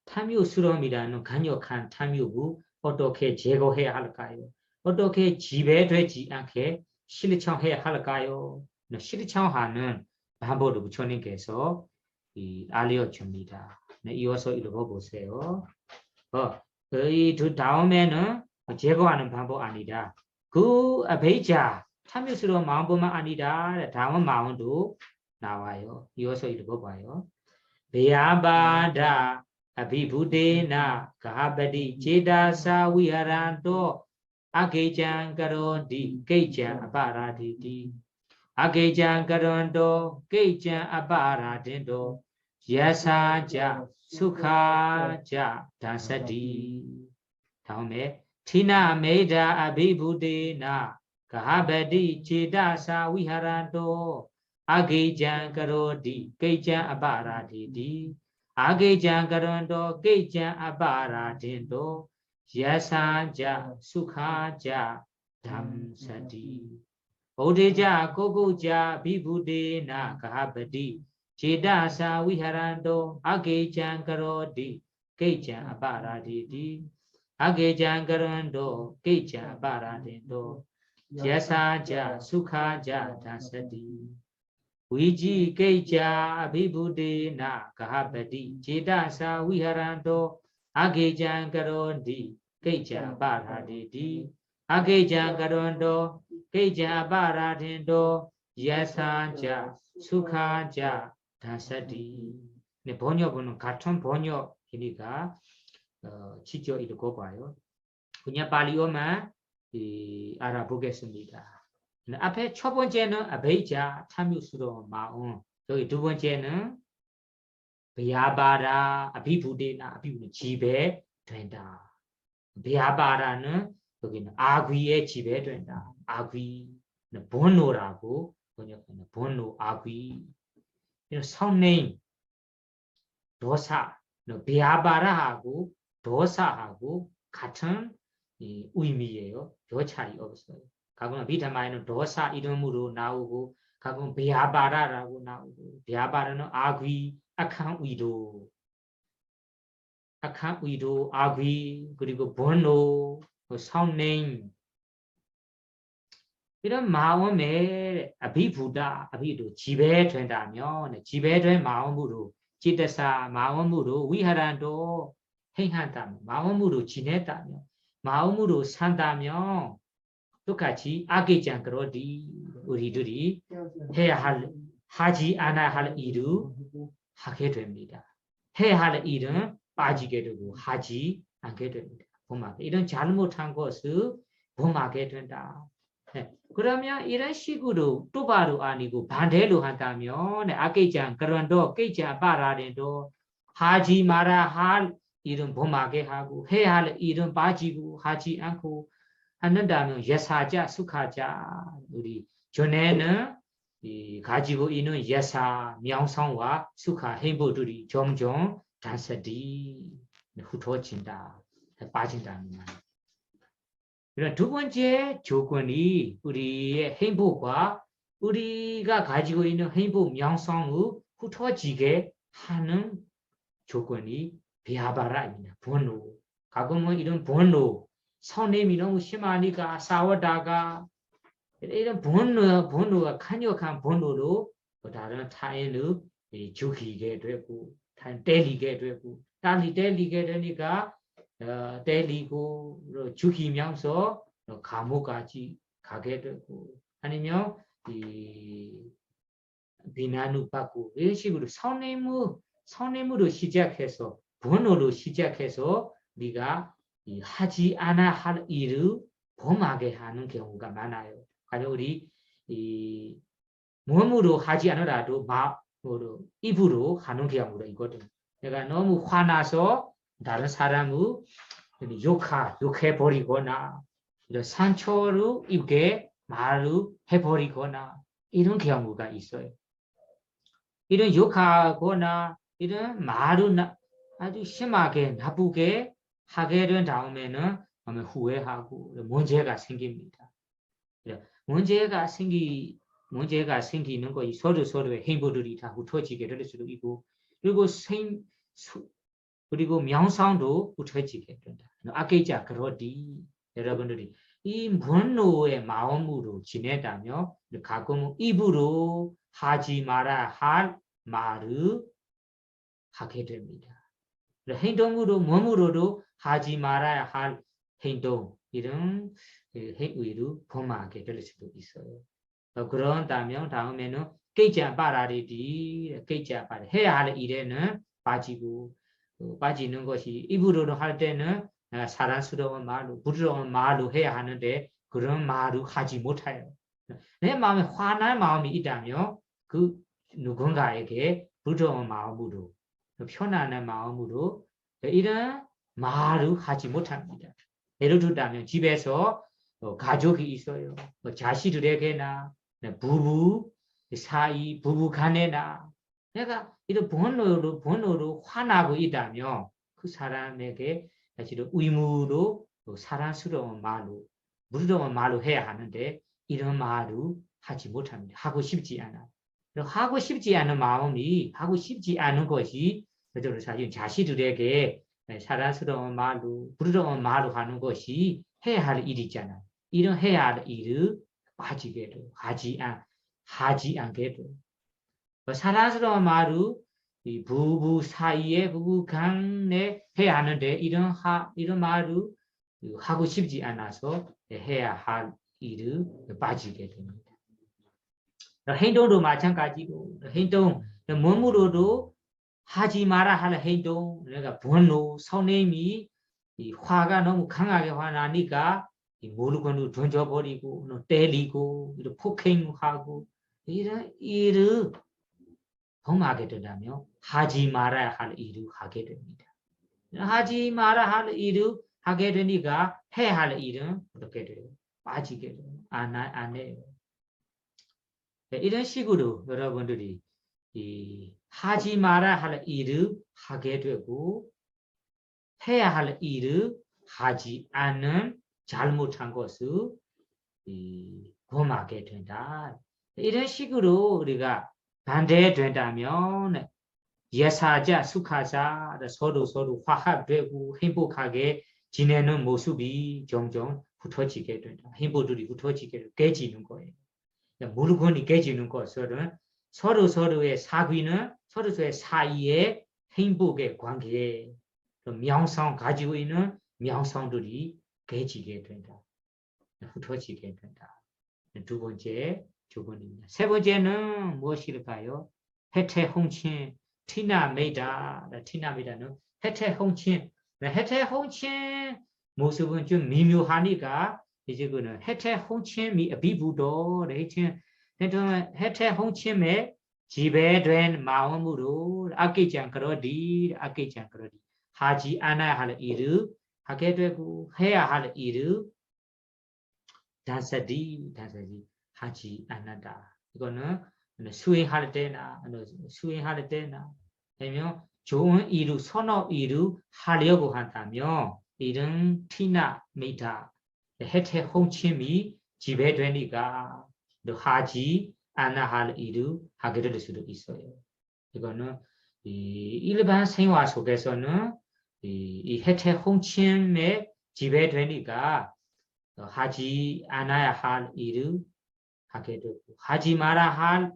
탐욕스러움이라는 강력한 탐욕을 어떻게 제거해야 할까요? 어떻게 지배되지 않게 실천해야 할까요? 실천하는 방법을 부처님께서 알려줍니다. 이어서 읽어보세요. 이 다음에는 제거하는 방법 아니다. 그 아베이자 탐욕스러운 마음뿐만 아니라 다음 마음도 나와요. 이어서 읽어봐요. 베야바다 아비부데나 가하바디 제다사 위하란도 아게장 가론디 게장 아바라디디 아게장 가론도 게장 아바라딘도 야사자 수카자 다사디 다음에 티나 메다 아비부데나 가하바디 제다사 위하란도 아게장 가로디 게장 아바라디디 아게장 가론도 게장 아바라딘도 야사자 수카자 담사디 오데자 고고자 비부데나 가하바디 제다사 위하란도 아게장 가로디 게장 아바라디디 아게장 가론도 게장 아바라딘도 야사자 수카자 담사디 위지 게자 아비부데나 가하바디 제다사 위하란도 아게장 가론디 게자 바라디디 아게장 가론도 게자 바라딘도 야사자 수카자 다사디 네 번역은 같은 번역이니까 직접 읽어봐요. 그냥 발리어만 알아보겠습니다. 앞에 첫 번째는 아베이자 탐욕스러운 마음, 여기 두 번째는 베야바라 아비부데나 지배된다. 베야바라는 여기는 아귀에 지배된다. 아귀, 번노라고 번역하는 번노, 아귀, 이런 성냉, 도사, 비아바라하고 도사하고 같은 이 의미예요. 별 차이 없어요. 가끔 비타마에는 도사 이름으로 나오고 가끔 비아바라라고 나오고 비아바라는 아귀, 악한 의도, 악한 의도, 아귀 그리고 번호, 성능 이런 마음에 아비부다, 아비도 지배된다면 지배된 마음으로 지대사 마음으로 위하란도 행한다면 마음으로 지냈다면 마음으로 산다면 똑같이 악의장 그러디 우리들이 해야 할 하지 않아야 할 일을 하게 됩니다. 해야 할 일은 빠지게 되고 하지 않게 됩니다. 범하게 이런 잘못한 것을 범하게 된다. 네. 그러면 이런 식으로 똑바로 아니고 반대로 한다면 악의장 그런도 깨자 바라는도 하지 마라 할 일은 범하게 하고 해야 할 일은 빠지고 하지 않고 한다면 예사자 수카자 우리 전에는 이 가지고 있는 예사 명성과 수카 행보들이 점점 단서디 흩어진다 빠진다는 말. 그럼 두 번째 조건이 우리의 행복과 우리가 가지고 있는 행복 명성을 흩어지게 하는 조건이 비아바라입니다. 번호. 가끔은 이런 번호, 선임이 너무 심하니까 싸우다가 이런 번호가 강력한 번호로 다른 타인을 죽이게 되고 때리게 되고 때리게 되니까 때리고 죽이면서 감옥까지 가게 되고 아니면 비난을 받고 이런 식으로 선임으로 시작해서 번호로 시작해서 우리가 하지 않아 할 일을 범하게 하는 경우가 많아요. 그래서 우리 몸으로 하지 않으라도 마음으로 입으로 하는 경우가 있거든. 내가 너무 화나서 다른 사람을 욕해버리거나 이런 상처를 입게 말을 해버리거나 이런 경우가 있어요. 이런 욕하거나 이런 말을 아주 심하게 나쁘게 하게 된 다음에는 후회하고 문제가 생깁니다. 문제가 생기는 것이 서로의 행보들이 다 흩어지게 될 수도 있고 그리고 명상도 흩어지게 된다. 아끼자 그러디 여러분들이 이 분노의 마음으로 지내다며 가끔 입으로 하지 마라 할 말을 하게 됩니다. 행동으로 몸으로도 하지 말아야 할 행동 이런 행위를 범하게 될 수도 있어요. 그런다면 다음에는 깨자 바라리디 깨자 바라 해야 할 일에는 빠지는 것이 입으로 할 때는 사랑스러운 말로 부드러운 말로 해야 하는데 그런 말을 하지 못해요. 내 마음에 화난 마음이 있다면 그 누군가에게 부드러운 마음으로 편안한 마음으로 이런 말을 하지 못합니다. 예를 들자면 집에서 가족이 있어요. 자식들에게나 부부 사이 부부 간에나 내가 이런 번호로 화나고 있다면 그 사람에게 사실은 의무로 사랑스러운 말로 부드러운 말로 해야 하는데 이런 말을 하지 못합니다. 하고 싶지 않아. 하고 싶지 않은 마음이 하고 싶지 않은 것이 사실 자식들에게 사랑스러운 말로 부드러운 말로 하는 것이 해야 할 일이잖아. 이런 해야 할 일을 빠지게 돼. 하지 않게 돼. 사랑스러운 말을 부부 사이에 부부 간에 해야 하는데 이런 말을 하고 싶지 않아서 해야 할 일을 빠지게 됩니다. 행동도 마찬가지고 행동 몸으로도 하지 마라 할 행동 내가 분노 선임이 화가 너무 강하게 화나니까 물건을 던져버리고 때리고 폭행하고 이런 일을 범하게 된다면 하지 말아야 할 일을 하게 됩니다. 하지 말아야 할 일을 하게 되니까 해야 할 일은 어떻게 돼요? 빠지게 돼요. 안 해요. 이런 식으로 여러분들이 이 하지 마라 할 일을 하게 되고 해야 할 일을 하지 않는 잘못한 것을 범하게 된다. 이런 식으로 우리가 반대된다면 예사자, 수카자 서로 화합되고 행복하게 지내는 모습이 점점 흩어지게 된다. 행복들이 흩어지게 깨지는 거예요. 물건이 깨지는 것은 서로의 사귀는 서로의 사이에 행복의 관계에 명성 가지고 있는 명성들이 깨지게 된다. 흩어지게 된다. 두 번째 조건입니다. 세 번째는 무엇일까요? 해태홍친 티나메이다는 해태홍친 해태홍친 모습은 좀 미묘하니까 이제 그는 해태홍친이 비부도 해태홍친의 지배된 마음으로 아끼지 않거라디 하지 않아야 할 일을 하게 되고 해야 할 일을 단사디 하지 않는다. 이거는 수행할 때나 아니면 좋은 일을 선업 일을 하려고 한다면 이런 티나 메타 해태 홍침이 지배되니까 하지 않아 할 일을 하게 될 수도 있어요. 이거는 일반 생활 속에서는 이 해태 홍침에 지배되니까 하지 않아야 할 일을 하게 되고 하지 마라 할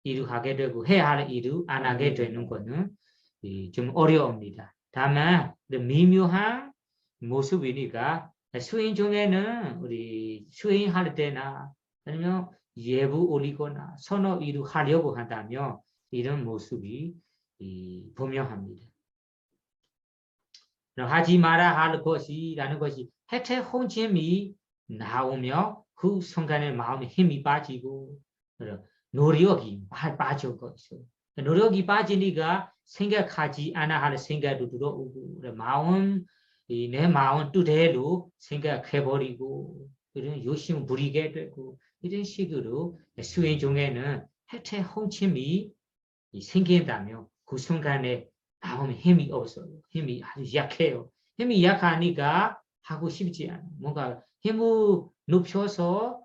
일을 하게 되고 해야 할 일을 안 하게 되는 것은 좀 어려웁니다. 다만 미묘한 모습이니까 수행 중에는 우리 수행할 때나 아니면 예부 올리거나 선어 일을 하려고 한다면 이런 모습이 분명합니다. 하지 마라 할 것이라는 것이 해태 홍침이 나오며 그 순간에 마음에 힘이 빠지고 노력이 빠져고 있어요. 노력이 빠지니까 생각하지 않아 할 생각도 들어오고 내 마음 뜻대로 생각해버리고 이런 욕심 부리게 되고 이런 식으로 수행 중에는 해태 홍침이 생긴다면 그 순간에 마음에 힘이 없어요. 힘이 아주 약해요. 힘이 약하니까 하고 싶지 않아요. 뭔가 힘을 높여서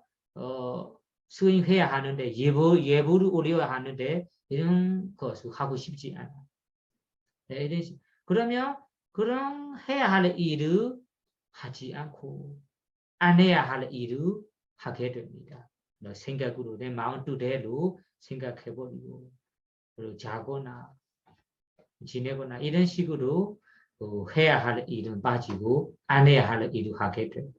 수행해야 하는데 예보를 올려야 하는데 이런 것을 하고 싶지 않아요. 네, 그러면 그런 해야 할 일을 하지 않고 안 해야 할 일을 하게 됩니다. 생각으로 내 마음 뜻대로 생각해버리고 그리고 자거나 지내거나 이런 식으로 해야 할 일은 빠지고 안 해야 할 일을 하게 돼요.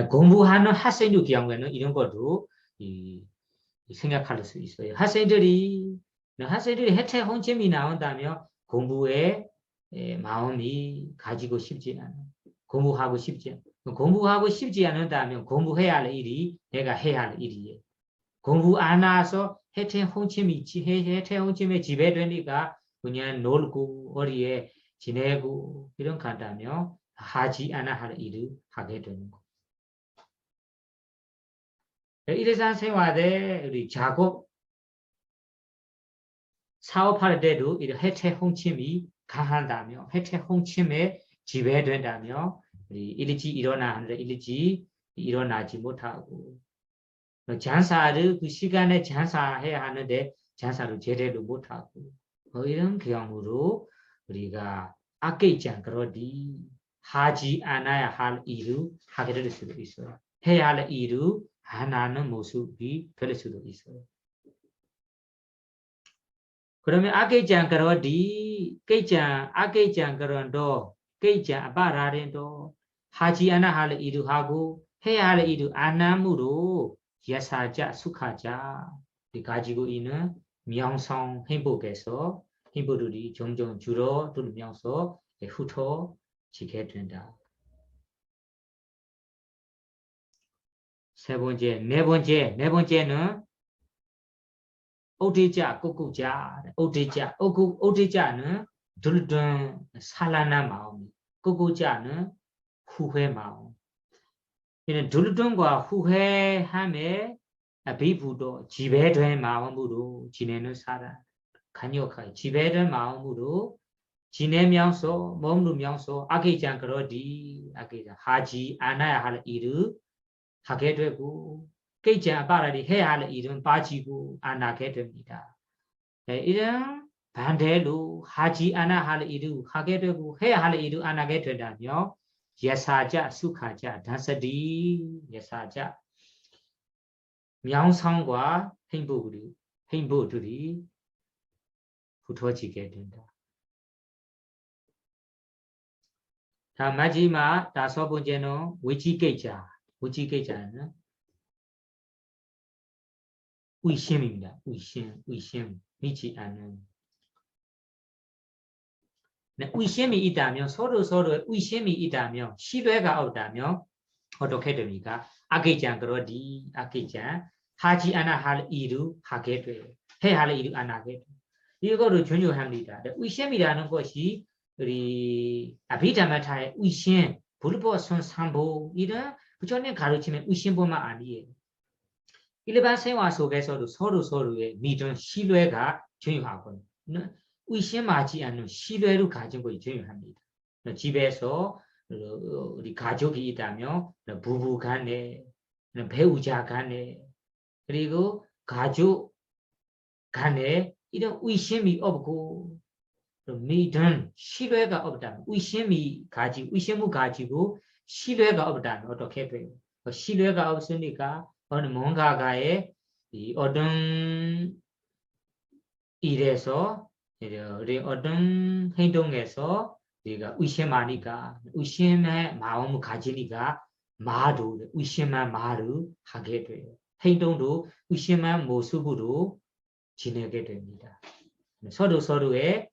공부하는 학생들 경우에는 이런 것도 생각할 수 있어요. 학생들이 해태 홍침이 나온다면 공부에 마음이 가지고 싶지 않아요. 공부하고 싶지 않는다면 공부해야 할 일이 내가 해야 할 일이에요. 공부 안 와서 해태 홍침에 지배되니까 그냥 놀고 어디에 지내고 이런 간다면 하지 않아 할 일을 하게 되는 거. 일상 생활에 우리 작업 사업할 때도 이런 해태 홍침이 강한다면 해태 홍침에 지배된다면 우리 일찍 일어나 하는데 일찍 일어나지 못하고 장사를 그 시간에 장사해야 하는데 장사를 제대로 못하고 이런 경우로 우리가 아끼지 않거라디 하지 않아야 할 일을 하게 될 수도 있어요. 해야 할 일을 안 하는 모습이 될 수도 있어요. 그러면 아끼지 않거라디 아끼지 않거라도 깨지 아바라렌도 하지 않아야 할 일을 하고 해야 할 일을 안 함으로 예사자, 수카자 가지고 있는 명성 행복에서 행복들이 점점 줄어들면서 흩어지게 된다. 네 번째는 오대자, 꼬꾸자, 오대자는 들든 살아난 마음, 꼬꾸자는 후회 마음. 이런 들든과 후회함에 비부도 집에된 마음으로 지내는 사람 간역하여 집에된 마음으로 지내면서 머무르면서 아기장 그러디 아기장 하지 않아야 할 일을 하게 되고 깨지 바라리 해야 할 일은 빠지고 안 하게 됩니다. 이런 반대로 하지 않아야 할 일을 하게 되고 해야 할 일을 안 하게 된다며 예사자 수카자 단서디 예사자 명상과 행복들이 붙어지게 된다. 자, 마지막 5번째는 위지계자는 의심입니다. 의심, 믿지 않는. 네, 의심이 있다면 서로 의심이 있다면 신뢰가 없다면 어떻게 됩니까? 악의장 그러디 악의장 하지 않아 할 일을 하게 돼요. 해야 할 일을 안 하게 돼요. 이거를 중요합니다. 의심이라는 것이 우리 아비다마타의 의심, 불보선 상보 이런 부처님 가르치면 의심뿐만 아니에요. 일반 생활 속에서도 서로의 믿음, 신뢰가 중요하거든요. 의심하지 않는 신뢰를 가진 것이 중요합니다. 집에서 우리 가족이 있다면 부부 간에, 배우자 간에, 그리고 가족 간에 이런 의심이 없고 믿음, 신뢰가 없다면 의심을 가지고 신뢰가 없다면 어떻게 돼요? 신뢰가 없으니까 어느 뭔가가의 어떤 일에서 어떤 행동에서 우리가 의심하니까 의심의 마음을 가지니까 의심한 말을 하게 돼요. 행동도 의심한 모습으로 지내게 됩니다. 서로의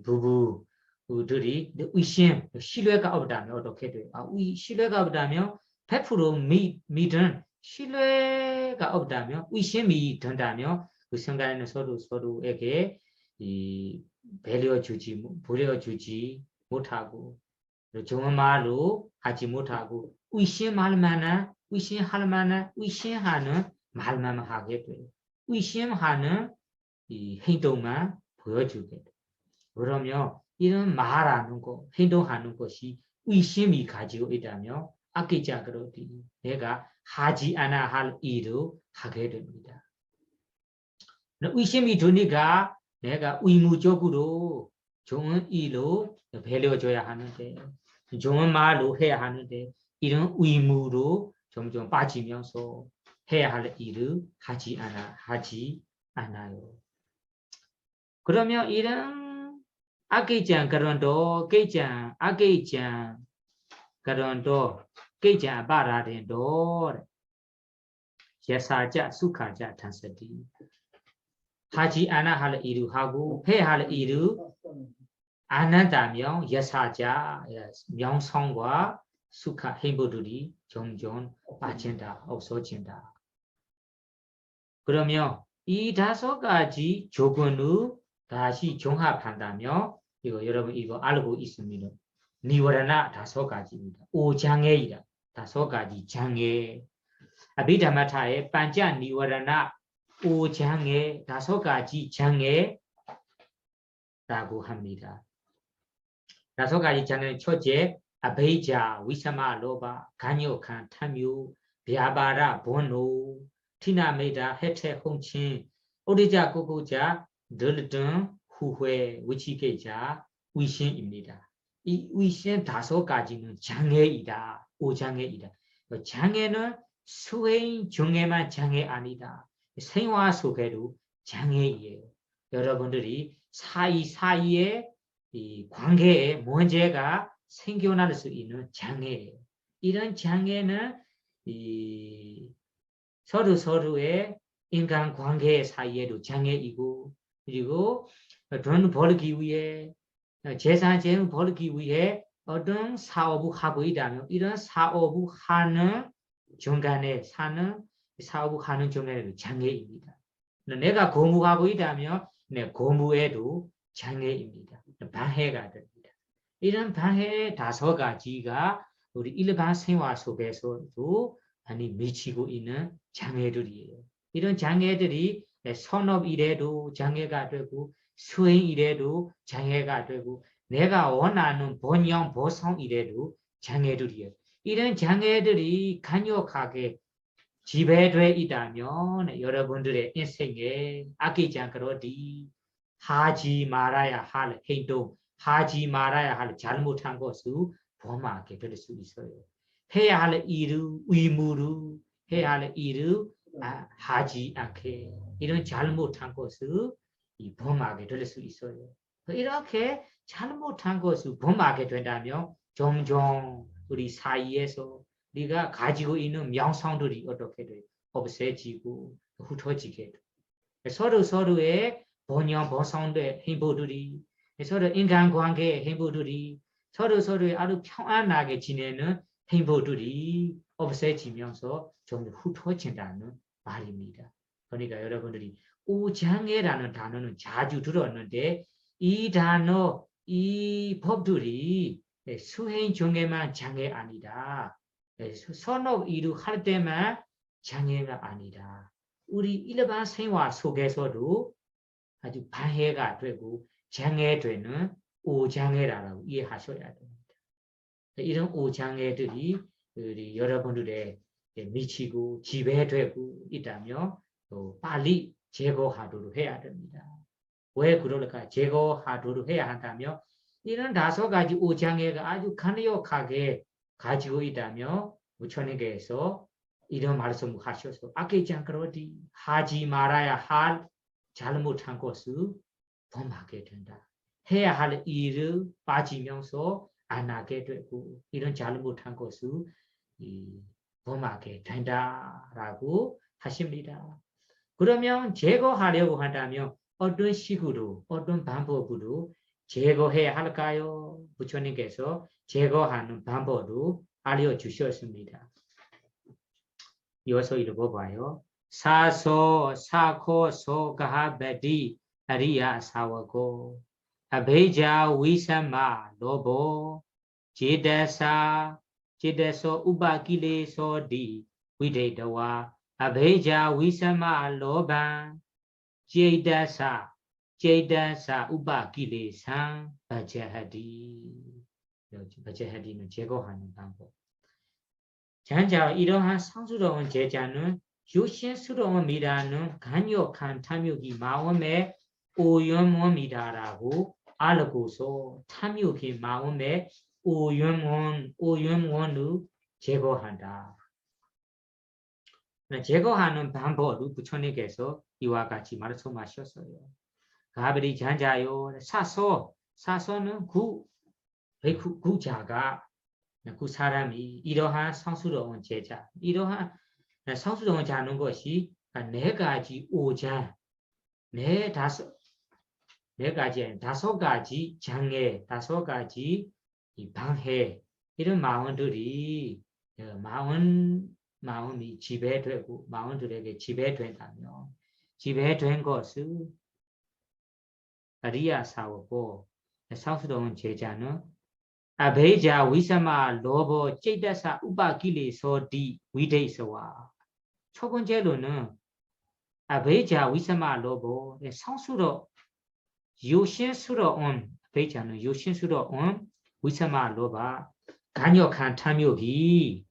부부들이 의심, 신뢰가 없다면 어떻게 돼요? 신뢰가 없다면 100% 믿은 신뢰가 없다면 의심이 든다면 그 순간에는 서로에게 보려주지 못하고 좋은 말로 하지 못하고 의심하는 말만 하게 돼요. 의심하는 이 행동만 보여주게 돼. 그러면 이런 말하는 거, 행동하는 것이 의심이 가지고 있다면 아끼자 그러디 내가 하지 않아 할 일을 하게 됩니다. 의심이 드니까 내가 의무적으로 좋은 일로 배려줘야 하는데 좋은 말로 해야 하는데 이런 의무로 점점 빠지면서 해야 할 일을 하지 않아요. 그러면 이런 아기장 그런도 깨장 아기장 그런도 깨장 바라된도 예사자 수카자 단서디 하지 않아 할 일을 하고 해야 할 일을 안 한다면 예사자 명성과 수카 행보들이 점점 빠진다 없어진다. 그러면 이 5가지 조건을 다시 종합한다면 이거 여러분 이거 알고 있습니다. 니워라나 5가지입니다. 5장애이다. 5가지 장애. 아비다마타의 반자 니워라나 5장애 5가지 장애라고 합니다. 5가지 장애는 첫째 아베이자 위사마 로바 간요칸 탐유 비아바라 본노 티나메다 해체 홍친 오리자 고고자 들든 후회 위치계자 위신입니다. 이 위신 5가지는 장애이다. 5장애이다. 장애는 수행 중에만 장애 아니다. 생활 속에도 장애이에요. 여러분들이 사이에 이 관계에 문제가 생겨날 수 있는 장애예요. 이런 장애는 서로의 인간관계 사이에도 장애이고 그리고 돈 벌기 위해 재산 벌기 위해 어떤 사업을 하고 있다면 이런 사업을 하는 중간에 장애입니다. 내가 공부하고 있다면 내 공부에도 장애입니다. 방해가 됩니다. 이런 방해 5가지가 우리 일반 생활 속에서도 아니 미치고 있는 장애들이에요. 이런 장애들이 선업 이래도 장애가 되고 수행 이래도 장애가 되고 내가 원하는 본영 보성 이래도 장애들이에요. 이런 장애들이 간역하게 지배돼 있다면 여러분들의 인생에 아끼지 않고도 하지 말아야 할 행동, 하지 말아야 할 잘못한 것을 범하게 될 수 있어요. 해야 할 일을 의무로 해야 할 일을 하지 않게 이런 잘못한 것을 범하게 될 수 있어요. 이렇게 잘못한 것을 범하게 된다면 점점 우리 사이에서 우리가 가지고 있는 명성들이 어떻게 돼요? 없어지고 흩어지게 돼요. 서로의 본연 보성된 행보들이 서로 인간관계의 행보들이 서로의 아주 평안하게 지내는 행보들이 없어지면서 좀 흩어진다는 말입니다. 그러니까 여러분들이 오장애라는 단어는 자주 들었는데 이 단어, 이 법들이 수행 중에만 장애 아니다. 선업 이루할 때만 장애가 아니다. 우리 일반 생활 속에서도 아주 방해가 되고 장애되는 오장애라고 이해하셔야 됩니다. 이런 오장애들이 우리 여러분들의 미치고 지배되고 있다면 또 빨리 제거하도록 해야 됩니다. 왜 그럴까? 제거하도록 해야 한다면 이런 5가지 오장애가 아주 간역하게 가지고 있다면 부처님께서 이런 말씀을 하셔서 아끼지 않고도 하지 말아야 할 잘못한 것을 범하게 된다. 해야 할 일을 빠지면서 안 하게 되고 이런 잘못한 것을 범하게 된다라고 하십니다. 그러면 제거하려고 한다면 어떤 식으로 어떤 방법으로 제거해야 할까요? 부처님께서 제거하는 방법을 알려주셨습니다. 이어서 읽어봐요. 사소 사코 소가하베디 아리야 사와고 아베자 위사마 로보 제데사 제데소 우바킬레소디 위데도와 아베자 위사마 로반 제데사 우바킬레상 바제하디는 제거하는 방법. 장자 이러한 상수로운 제자는 유신스러움이라는 간역한 탐욕이 마음에 오염원이다라고 알고서 탐욕이 마음에 오염원을 제거한다. 제거하는 방법을 부처님께서 이와 같이 말씀하셨어요. 가브리 장자요 사소는 구자가 그 사람이 이러한 성스러운 제자, 이러한 성스러운 자는 것이 4가지 오장, 5가지 장애, 5가지 방해 이런 마음들이 마음이 지배되고 마음들에게 지배된다면 지배된 것을 아리야 사오고 성스러운 제자는 아베자 위사마 로보 제다사 우바킬레소디 위데이서와 첫 번째로는 아베자 위사마 로보 성수로 요신스러운 아베자는 요신스러운 위사마 로바 간역한 탐욕이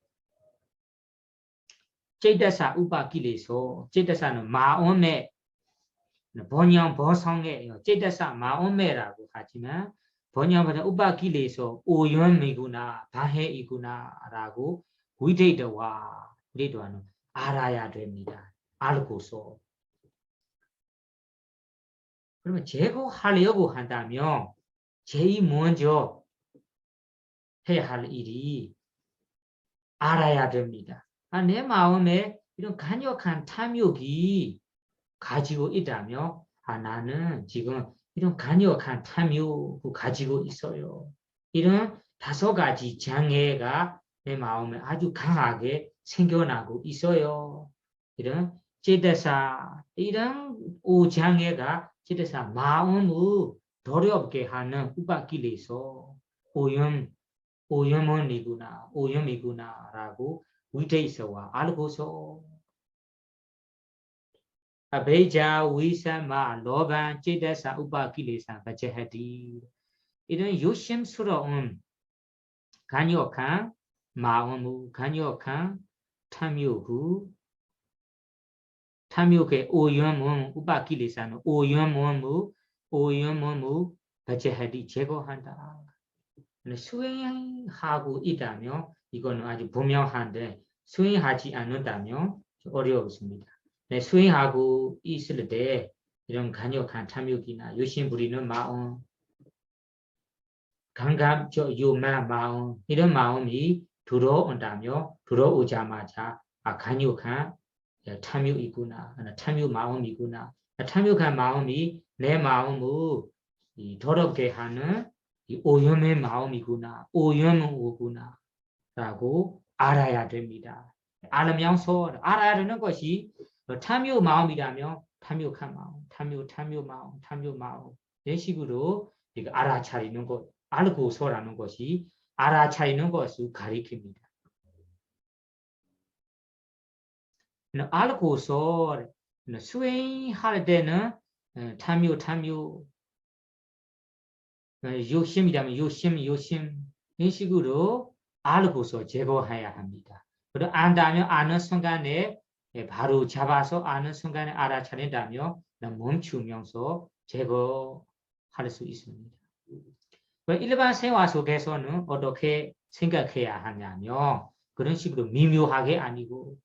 제다사 우바킬레소 제다사는 마음의 본영 보성의 제다사 마음의라고 하지만 번역은 우바킬레소 오염이구나 방해이구나라고 위대도와는 알아야 됩니다. 알고서 그러면 제거하려고 한다면 제일 먼저 해야 할 일이 알아야 됩니다. 내 마음에 이런 간역한 탐욕이 가지고 있다면 나는 지금 이런 간역한 탐욕을 가지고 있어요. 이런 5가지 장애가 내 마음에 아주 강하게 생겨나고 있어요. 이런 제대사, 이런 오장애가 제대사 마음을 더럽게 하는 우바킬레소 오염이구나라고 위대이서와 알고서 아베자 위사마 로반 찌데사 우바키레사 바제하디 이런 요심스러운 간욕한 마음무 간욕한 탐욕구 탐욕의 오염문 우바키레사는 오염문무 바제하디 제거한다. 수행하고 있다며 이거는 아주 분명한데 수행하지 않는다며 어려웠습니다. 네, 수행하고 있을 때 이런 간욕한 탐욕이나 욕심부리는 마음, 요만 마음 이런 마음이 들어온다며 들어오자마자 간욕한 탐욕이구나, 탐욕 마음이구나. 탐욕한 마음이 내 마음을 더럽게 하는 오염의 마음이구나, 오염이구나 라고 알아야 됩니다. 알면서 알아야 되는 것이 탐욕 마음이라면 탐욕한 마음, 탐욕 마음 이런 식으로 알아차리는 것, 알고서라는 것이 알아차리는 것을 가리킵니다. 알고서 수행할 때는 탐욕 욕심이라면 욕심 이런 식으로 알고서 제거해야 합니다. 그리고 안다면 아는 순간에 바로 잡아서 아는 순간에 알아차린다면 멈추면서 제거할 수 있습니다. 일반 생활 속에서는 어떻게 생각해야 하냐면 그런 식으로 미묘하게 아니고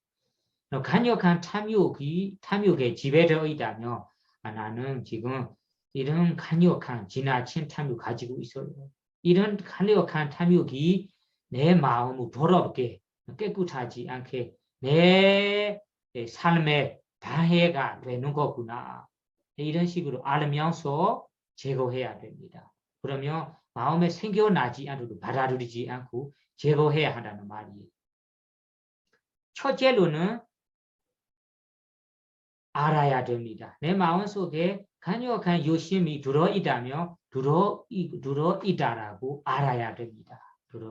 강력한 탐욕에 지배되어 있다면 나는 지금 이런 강력한 지나친 탐욕 가지고 있어요. 이런 강력한 탐욕이 내 마음을 더럽게 깨끗하지 않게 내 삶에 방해가 되는 거구나. 이런 식으로 알면서 제거해야 됩니다. 그러면 마음에 생겨나지 않도록 받아들이지 않고 제거해야 한다는 말이에요. 첫째로는 알아야 됩니다. 내 마음속에 강력한 욕심이 들어있다면 들어있다라고 알아야 됩니다.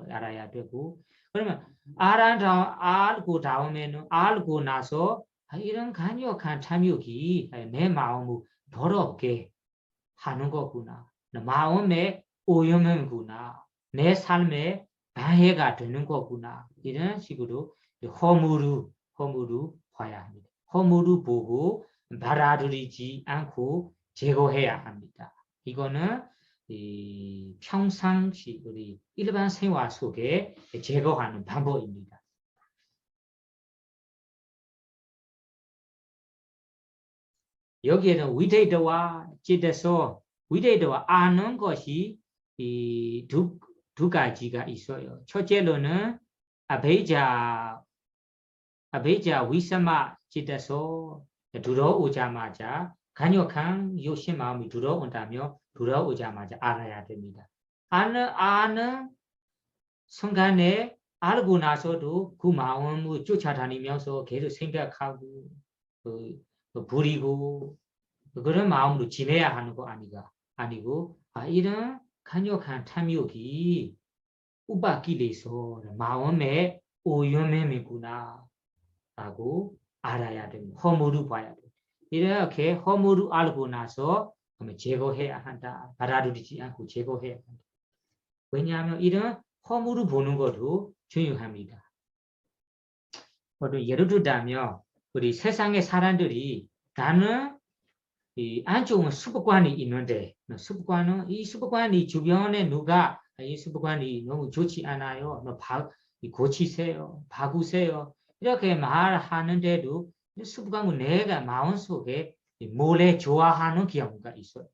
알아야 되고 그러면 알고 다음에는 알고 나서 이런 강력한 탐욕이 내 마음을 더럽게 하는 거구나. 마음에 오염이구나. 내 삶에 방해가 되는 거구나. 이런 식으로 허물을 봐야 합니다. 허물을 보고 받아들이지 않고 제거해야 합니다. 이거는 평상시 우리 일반 생활 속에 제거하는 방법입니다. 여기에는 위대도와 찌대서 위대도와 아는 것이 두 가지가 있어요. 첫째로는 아베자 위사마 찌대서 들어오자마자 강력한 욕심 마음이 들어온다며 들어오자마자 알아야 됩니다. 아는 순간에 알고 나서도 그 마음을 쫓아다니면서 계속 생각하고 부리고 그런 마음으로 지내야 하는 거 아니고 이런 강력한 탐욕이 우박기에서 마음에 오염됨이구나 라고 알아야 됩니다. 허물을 봐야 돼요. 이렇게 허물을 알고 나서 제거해야 한다. 받아들이지 않고 제거해야 한다. 왜냐하면 이런 허물을 보는 것도 중요합니다. 예를 들자면 우리 세상의 사람들이 나는 안 좋은 습관이 있는데 이 습관이 주변에 누가 이 습관이 너무 좋지 않아요. 고치세요. 바꾸세요. 이렇게 말하는데도 습관은 내가 마음속에 몰래 좋아하는 경우가 있어요.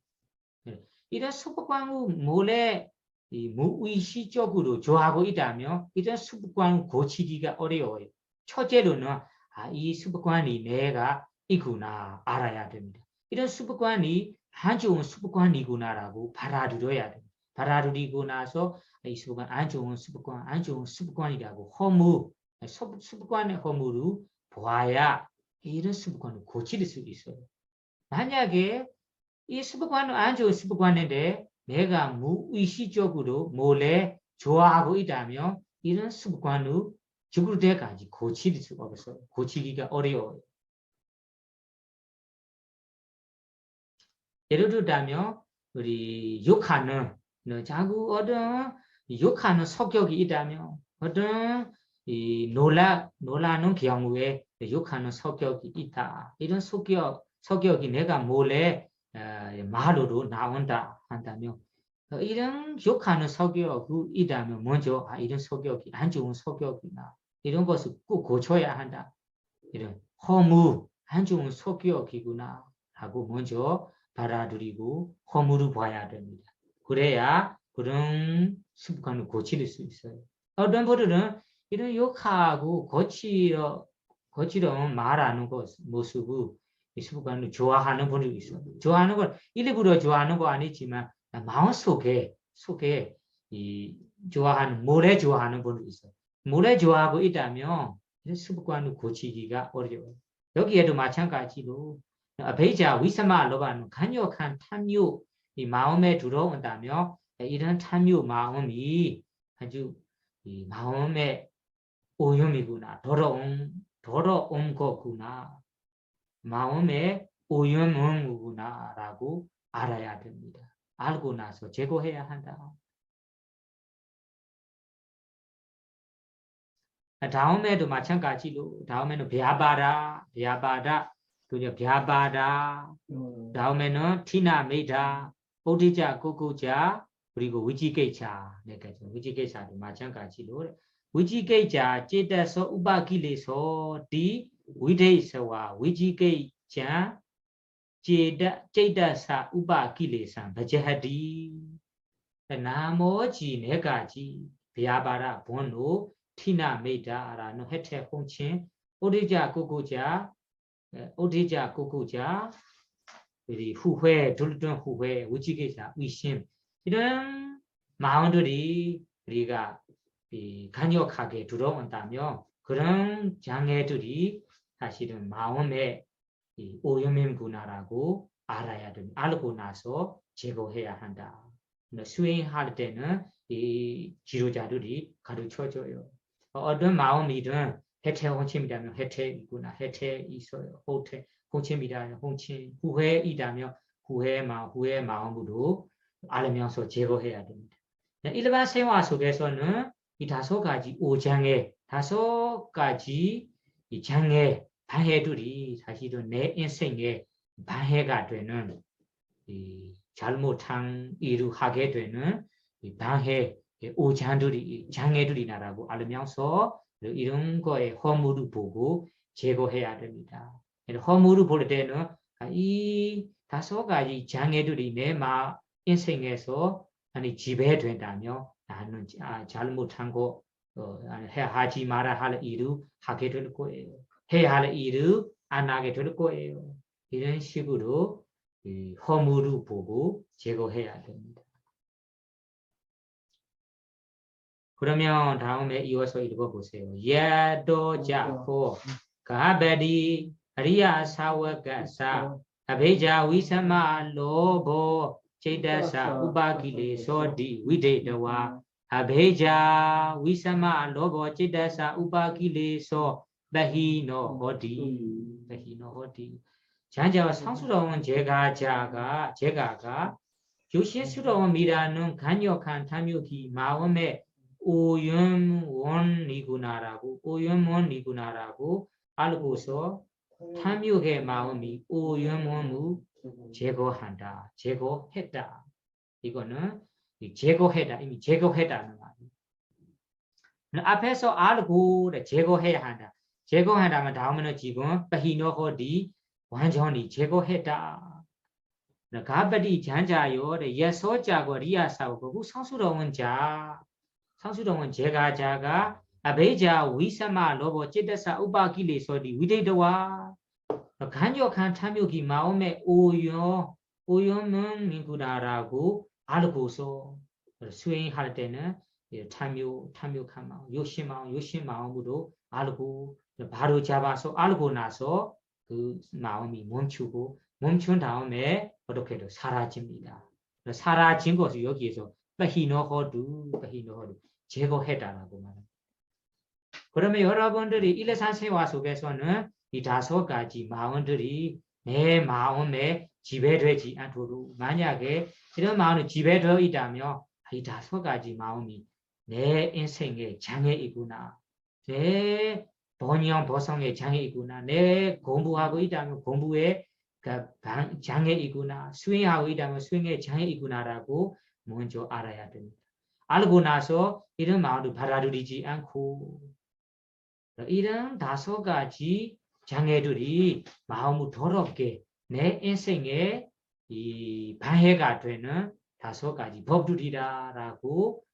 이런 습관을 몰래 무의식적으로 좋아하고 있다면 이런 습관을 고치기가 어려워요. 첫째로는 이 습관이 내가 있구나 알아야 됩니다. 이런 습관이 안 좋은 습관이구나라고 받아들여야 됩니다. 받아들이고 나서 이 습관 안 좋은 습관이라고 습관의 허물을 보아야 이런 습관을 고칠 수 있어요. 만약에 이 습관은 안 좋은 습관인데 내가 무의식적으로 몰래 좋아하고 있다면 이런 습관을 죽을 때까지 고칠 수가 없어요. 고치기가 어려워요. 예를 들자면 우리 욕하는 자꾸 어떤 욕하는 성격이 있다면 어떤 이 놀라는 경우에 욕하는 성격이 있다. 이런 성격이 내가 몰래 말로 나온다 한다면 이런 욕하는 성격이 있다면 먼저 이런 성격이 안 좋은 성격이나 이런 것을 꼭 고쳐야 한다. 이런 허무 안 좋은 성격이구나 하고 먼저 받아들이고 허물을 봐야 됩니다. 그래야 그런 습관을 고칠 수 있어요. 어떤 분들은 이런 욕하고 고치려 말하는 모습을 이 습관을 좋아하는 분이 있어요. 좋아하는 걸 일부러 좋아하는 거 아니지만 마음속에 이 좋아하는 몰래 좋아하는 분이 있어요. 몰래 좋아하고 있다면 습관을 고치기가 어려워요. 여기에도 마찬가지로 베이자 위사마 로바는 간역한 탐욕 이 마음에 들어온다면 이런 탐욕 마음이 아주 이 마음의 오염이구나 더러운 거구나 마음의 오염이구나라고 알아야 됩니다. 알고 나서 제거해야 한다. 다음에도 마찬가지로 다음에는 비아바다 다음에는 티나 메이다 오디자 고고자 그리고 위지게자 위지게자도 마찬가지로 위지게자 제다서 우바기레서 디 위데이서와 위지게자 제다사 우바기레산 바제하디 나머지 네 가지 비아바라 본로 티나 메이다라는 해태 홍친 오디자 고고자 우리 후회 둘든 후회 우지게자 위심 이런 마음들이 우리가 간역하게 들어온다면 그런 장애들이 사실은 마음의 오염인구나라고 알아야 됩니다. 알고 나서 제거해야 한다. 수행할 때는 이 지도자들이 가르쳐줘요. 어떤 마음이든 해태 홍침이라면 해태이구나 해태 있어요. 홍침이라면 홍침 후회이라면 후회의 마음으로 알면서 제거해야 됩니다. 일반 생활 속에서는 이 5가지 오장애 5가지 이 장애 방해들이 사실은 내 인생에 방해가 되는 이 잘못한 일을 하게 되는 이 방해 오장들이 장애들이나라고 알면서 이런 거에 허물을 보고 제거해야 됩니다. 허물을 볼 때는 이 5가지 장애들이 내 인생에서 지배된다면 나는 잘못한 거 하지 말아야 할 일을 하게 될 거예요. 해야 할 일을 안 하게 될 거예요. 이런 식으로 허물을 보고 제거해야 됩니다. 그러면 다음에 이어서 읽어보세요. 야도자코 가베리 아리야 사와가사 아베자 위사마 로보 제다사 우바기레소디 위데도와 아베자 위사마 로보 제다사 우바기레소 바히노 호디 장자와 상수로운 제가가 교시스러움이라는 간역한 탐욕이 마음에 오염원이구나라고 알고서 탐욕의 마음이 오염원을 제거했다. 이거는 이미 제거했다는 말이에요. 앞에서 알고 제거해야 한다. 제거한다면 다음에는 지금 바히노호디 완전히 제거했다. 가바디 잔자요 예소자고 리아사고 상수로운 제가자가 아베자 위사마 로보 제다사 우바기레소디 위데도와 간역한 탐욕이 마음에 오염은 민구나라고 알고서 수행할 때는 탐욕한 마음, 욕심 마음으로 알고 바로 잡아서 알고 나서 그 마음이 멈춘 다음에 어떻게도 사라집니다. 사라진 것을 여기에서 바히노호두 제거해달라고 말합니다. 그러면 여러분들이 일상생활 속에서는 이 5가지 마음들이 내 마음에 지배되지 않도록 만약에 이런 마음이 지배되어 있다면 이 5가지 마음이 내 인생의 장애이구나. 내 번영 보성의 장애이구나. 내 공부하고 있다면 공부의 장애이구나. 수행하고 있다면 수행의 장애이구나라고 먼저 알아야 됩니다. 알고 나서 이런 마음을 받아들이지 않고 이런 5가지 장애들이 마음을 더럽게 내 인생에 이 방해가 되는 5가지 법들이라고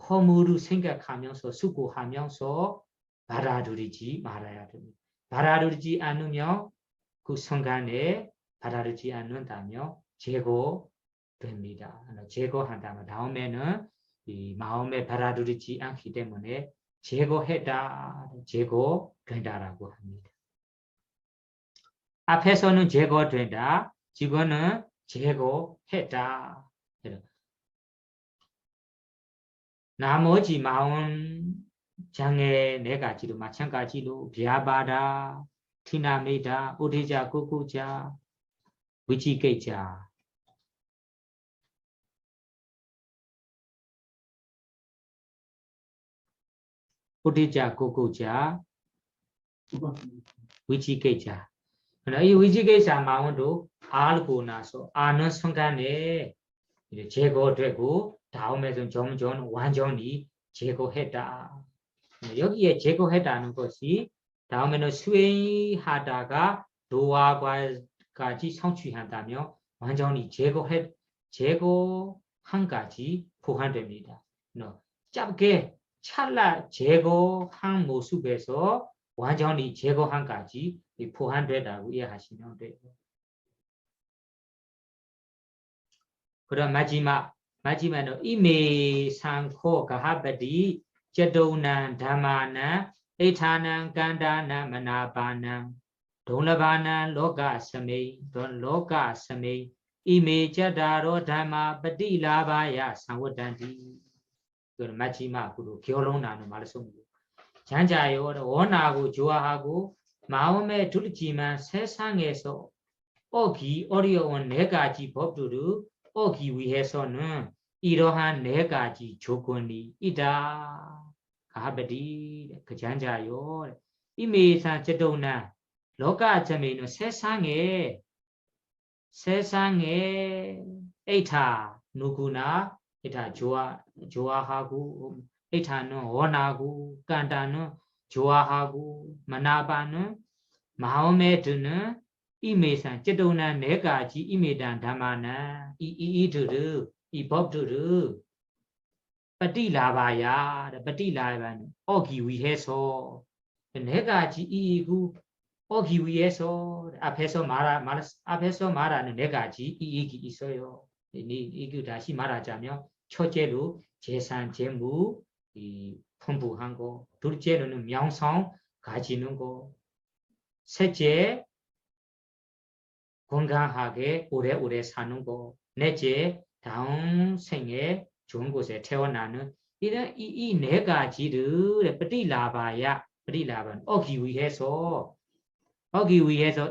허물을 생각하면서 수고하면서 받아들이지 말아야 됩니다. 받아들이지 않으면 그 순간에 받아들이지 않는다면 제거됩니다. 제거한다면 다음에는 이 마음에 받아들이지 않기 때문에 제거된다라고 합니다. 앞에서는 제거된다. 지금은 제거했다. 나머지 마음 장애 4가지도 마찬가지로 비아바다, 티나미다, 우리자, 구구자, 위지게자. 우리자, 구구자, 위지게자. 이 위지게자 마음도 알고 나서 아는 순간에 제거되고 다음에는 점점 완전히 제거했다. 여기에 제거했다는 것이 다음에는 수행하다가 도화까지 성취한다면 완전히 제거한 가지 포함됩니다. 짧게 찰나 제거한 모습에서 완전히 제거한 가지 포함되다고 이해하시면 돼요. 그럼 마지막은 이메상코 가하바디 제도난 다마나 에타난 간다나 마나바나 동라바나 로가스메 돈 로가스메 이메자다로 다마 바디라바야 상ဝတ္တန္တိ 그럼 마지막으로 결론하는 말씀이에요. 잔자요 원하고 좋아하고 마음에 들지만 세상에서 오기 어려운 4가지 법들을 오기 위해서는 이러한 4가지 조건이 있다. 가하바디 그 잔자요 이메산 제도나 로가자메는 세상에 에타 누구나 에타 좋아하고 에타는 원하고 간다는 좋아하고 마나바는 마음에 드는 이메산 제도나 4가지 이메단 다마나 이들을 이 법들을 빠띠라바는 오기 위해서 4가지 이이구 오기 위해서 앞에서 말하는 4가지 이익이 있어요. 이거 다시 말하자면 첫째로 재산 재무 풍부한 거, 둘째로는 명성 가지는 거, 셋째 건강하게 오래오래 사는 거, 넷째 다음 생에 좋은 곳에 태어나는 이런 이 4가지를 빠띠라바는 오기 위해서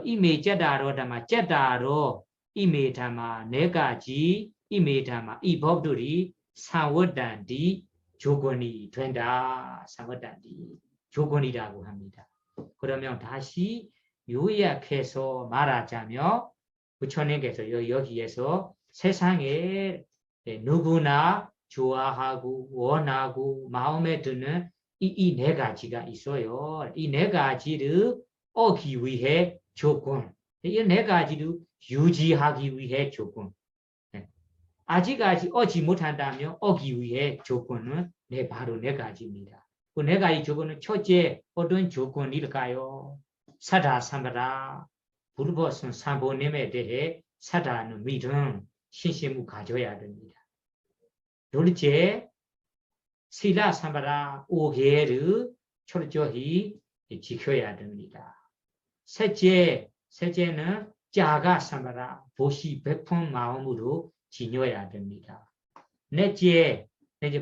이메자다로 담아 쨌다로 이메담아 4가지 이메담아 이 법들이 상ဝတ္တန္တိ 조건이 된다. 상ဝတ္တန္တိ 조건이라고 합니다. 그러면 다시 요약해서 말하자면 부처님께서 여기에서 세상에 누구나 좋아하고 원하고 마음에 드는 이 4가지가 있어요. 이 4가지를 오기 위해 조건, 이 4가지를 유지하기 위해 조건. 아직까지 오지 못한다면 오기 위해 조건은 바로 4가지입니다. 그 4가지 조건은 첫째 어떤 조건일까요? 사다 삼바라, 불보선 삼보님에 대해 사다는 믿음, 신심을 가져야 됩니다. 둘째, 실라 삼바라, 5계를 철저히 지켜야 됩니다. 셋째는 자가 삼바라, 보시 백품 마음으로 지녀야 됩니다. 넷째,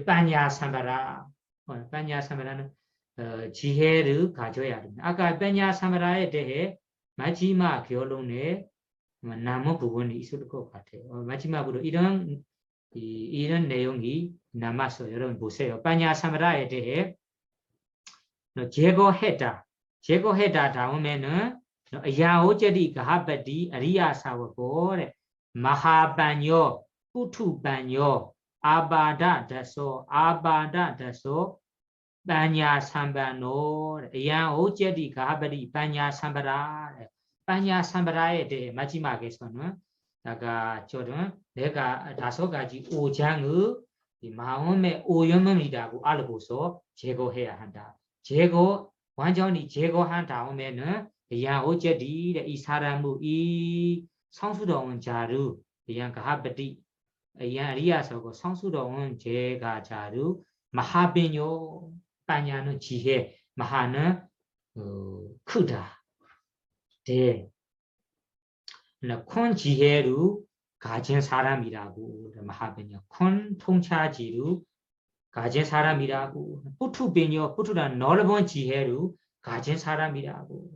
빠냐 삼바라, 빠냐 삼바라는 지혜를 가져야 됩니다. 아까 빠냐 삼바라에 대해 마지막 결론에 남은 부분이 있을 것 같아요. 마지막으로 이런 내용이 남았어요. 여러분 보세요. 빠냐 삼바라에 대해 제거했다 다음에는 야오제리 가하바디 아리야사워고 마하반요 후투반요 아바다다소 빠냐 삼바노 야오제리 가하바디 빠냐 삼바라 빠냐 삼바라에 대해 마지막에서는 아까 저는 내가 5가지 오장의 마음의 오염이라고 알고서 제거해야 한다. 완전히 제거한 다음에는 야오제디 이 사람의 이 성스러운 자루 가하바디 아리야서고 성스러운 제가 자루 마하벤요 빠냐는 지혜 마하는 크다. 대 큰 지혜로 가진 사람이라고 마하벤요 큰 통찰지로 가진 사람이라고 뿌투란 넓은 지혜로 가진 사람이라고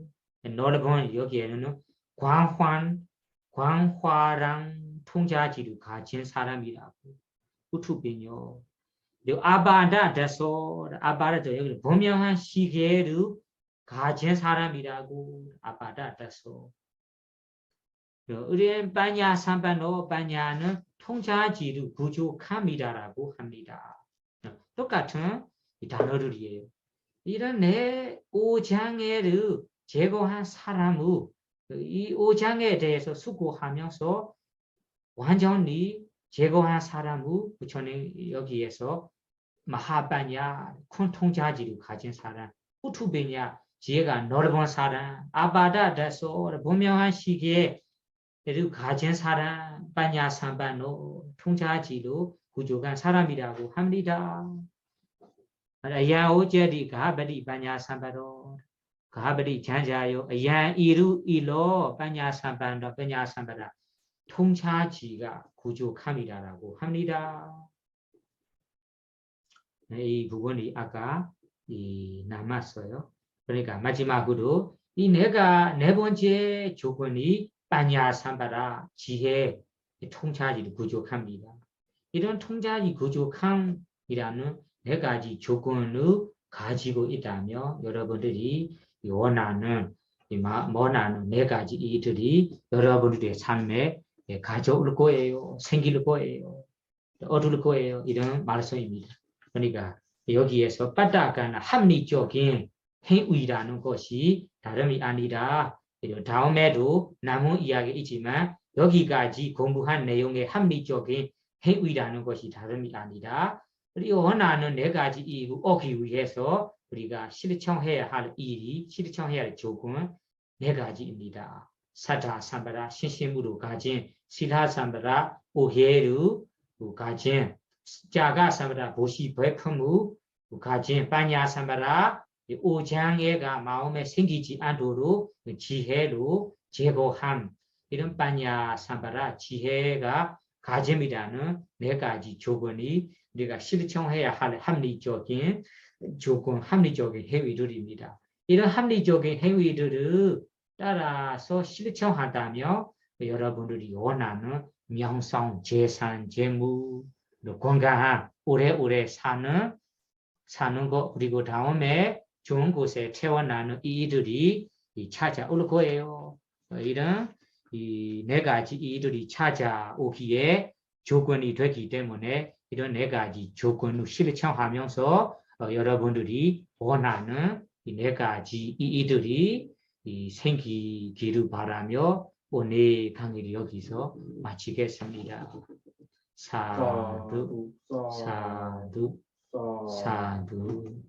넓은 여기에는 광화랑 통찰지로 가진 사람이라고 뿌투빈요 그리고 아바다다소 여기 분명한 시계로 가진 사람이라고 아바다다소 우리는 빠냐 삼바노 빠냐는 통찰지로 부족합니다라고 합니다. 똑같은 단어들이에요. 이런 내 오장애를 제거한 사람의 이 오장에 대해서 수고하면서 완전히 제거한 사람의 부처님 여기에서 마하바냐 큰 통찰지를 가진 사람, 후투베냐 지혜가 넓은 사람, 아바다다소 분명한 시기에 가진 사람, 빠냐 삼바노 통찰지로 구조한 사람이라고 합니다. 야오제리 가하바디 빠냐 삼바로 가하바디 잔자요 야 이루 일로 빠냐 삼바노 빠냐 삼바라 통찰지가 구조합니다라고 합니다. 이 부분이 아까 남았어요. 그러니까 마지막으로 이 내가 네 번째 조건이 빠냐 삼바라 지혜 통찰지를 구조합니다. 이런 통찰이 구조함이라는 4가지 조건을 가지고 있다며 여러분들이 원하는 4가지 이들이 여러분들의 삶에 가져올 거예요. 생길 거예요. 얻을 거예요. 이런 말씀입니다. 그러니까 여기에서 빠딱한 합리적인 행위라는 것이 다름이 아니라 다음에도 남은 이야기 있지만 여기까지 공부한 내용의 합리적인 행위라는 것이 다름이 아니라 그리고 원하는 4가지 이유 얻기 위해서 우리가 실천해야 할 일이 실천해야 할 조건 4가지입니다. 사다 삼바라 신심으로 가진 실하 삼바라 오해로 가진 자가 삼바라 보시 베품으로 가진 빠냐 삼바라 오장애가 마음에 생기지 않도록 지혜로 제거함 이런 빠냐 삼바라 지혜가 가짐이라는 4가지 조건이 우리가 실천해야 할 합리적인 조건, 합리적인 행위들입니다. 이런 합리적인 행위들을 따라서 실천한다며 여러분들이 원하는 명성, 재산, 재무, 건강한 오래오래 사는 거 그리고 다음에 좋은 곳에 태어나는 이들이 찾아올 거예요. 이런 이 4가지 이들이 찾아오기에 조건이 되기 때문에 이런 4가지 조건을 실천하면서 여러분들이 원하는 이 4가지 이들이 생기기를 바라며 오늘 강의를 여기서 마치겠습니다. 사두, 사두, 사두.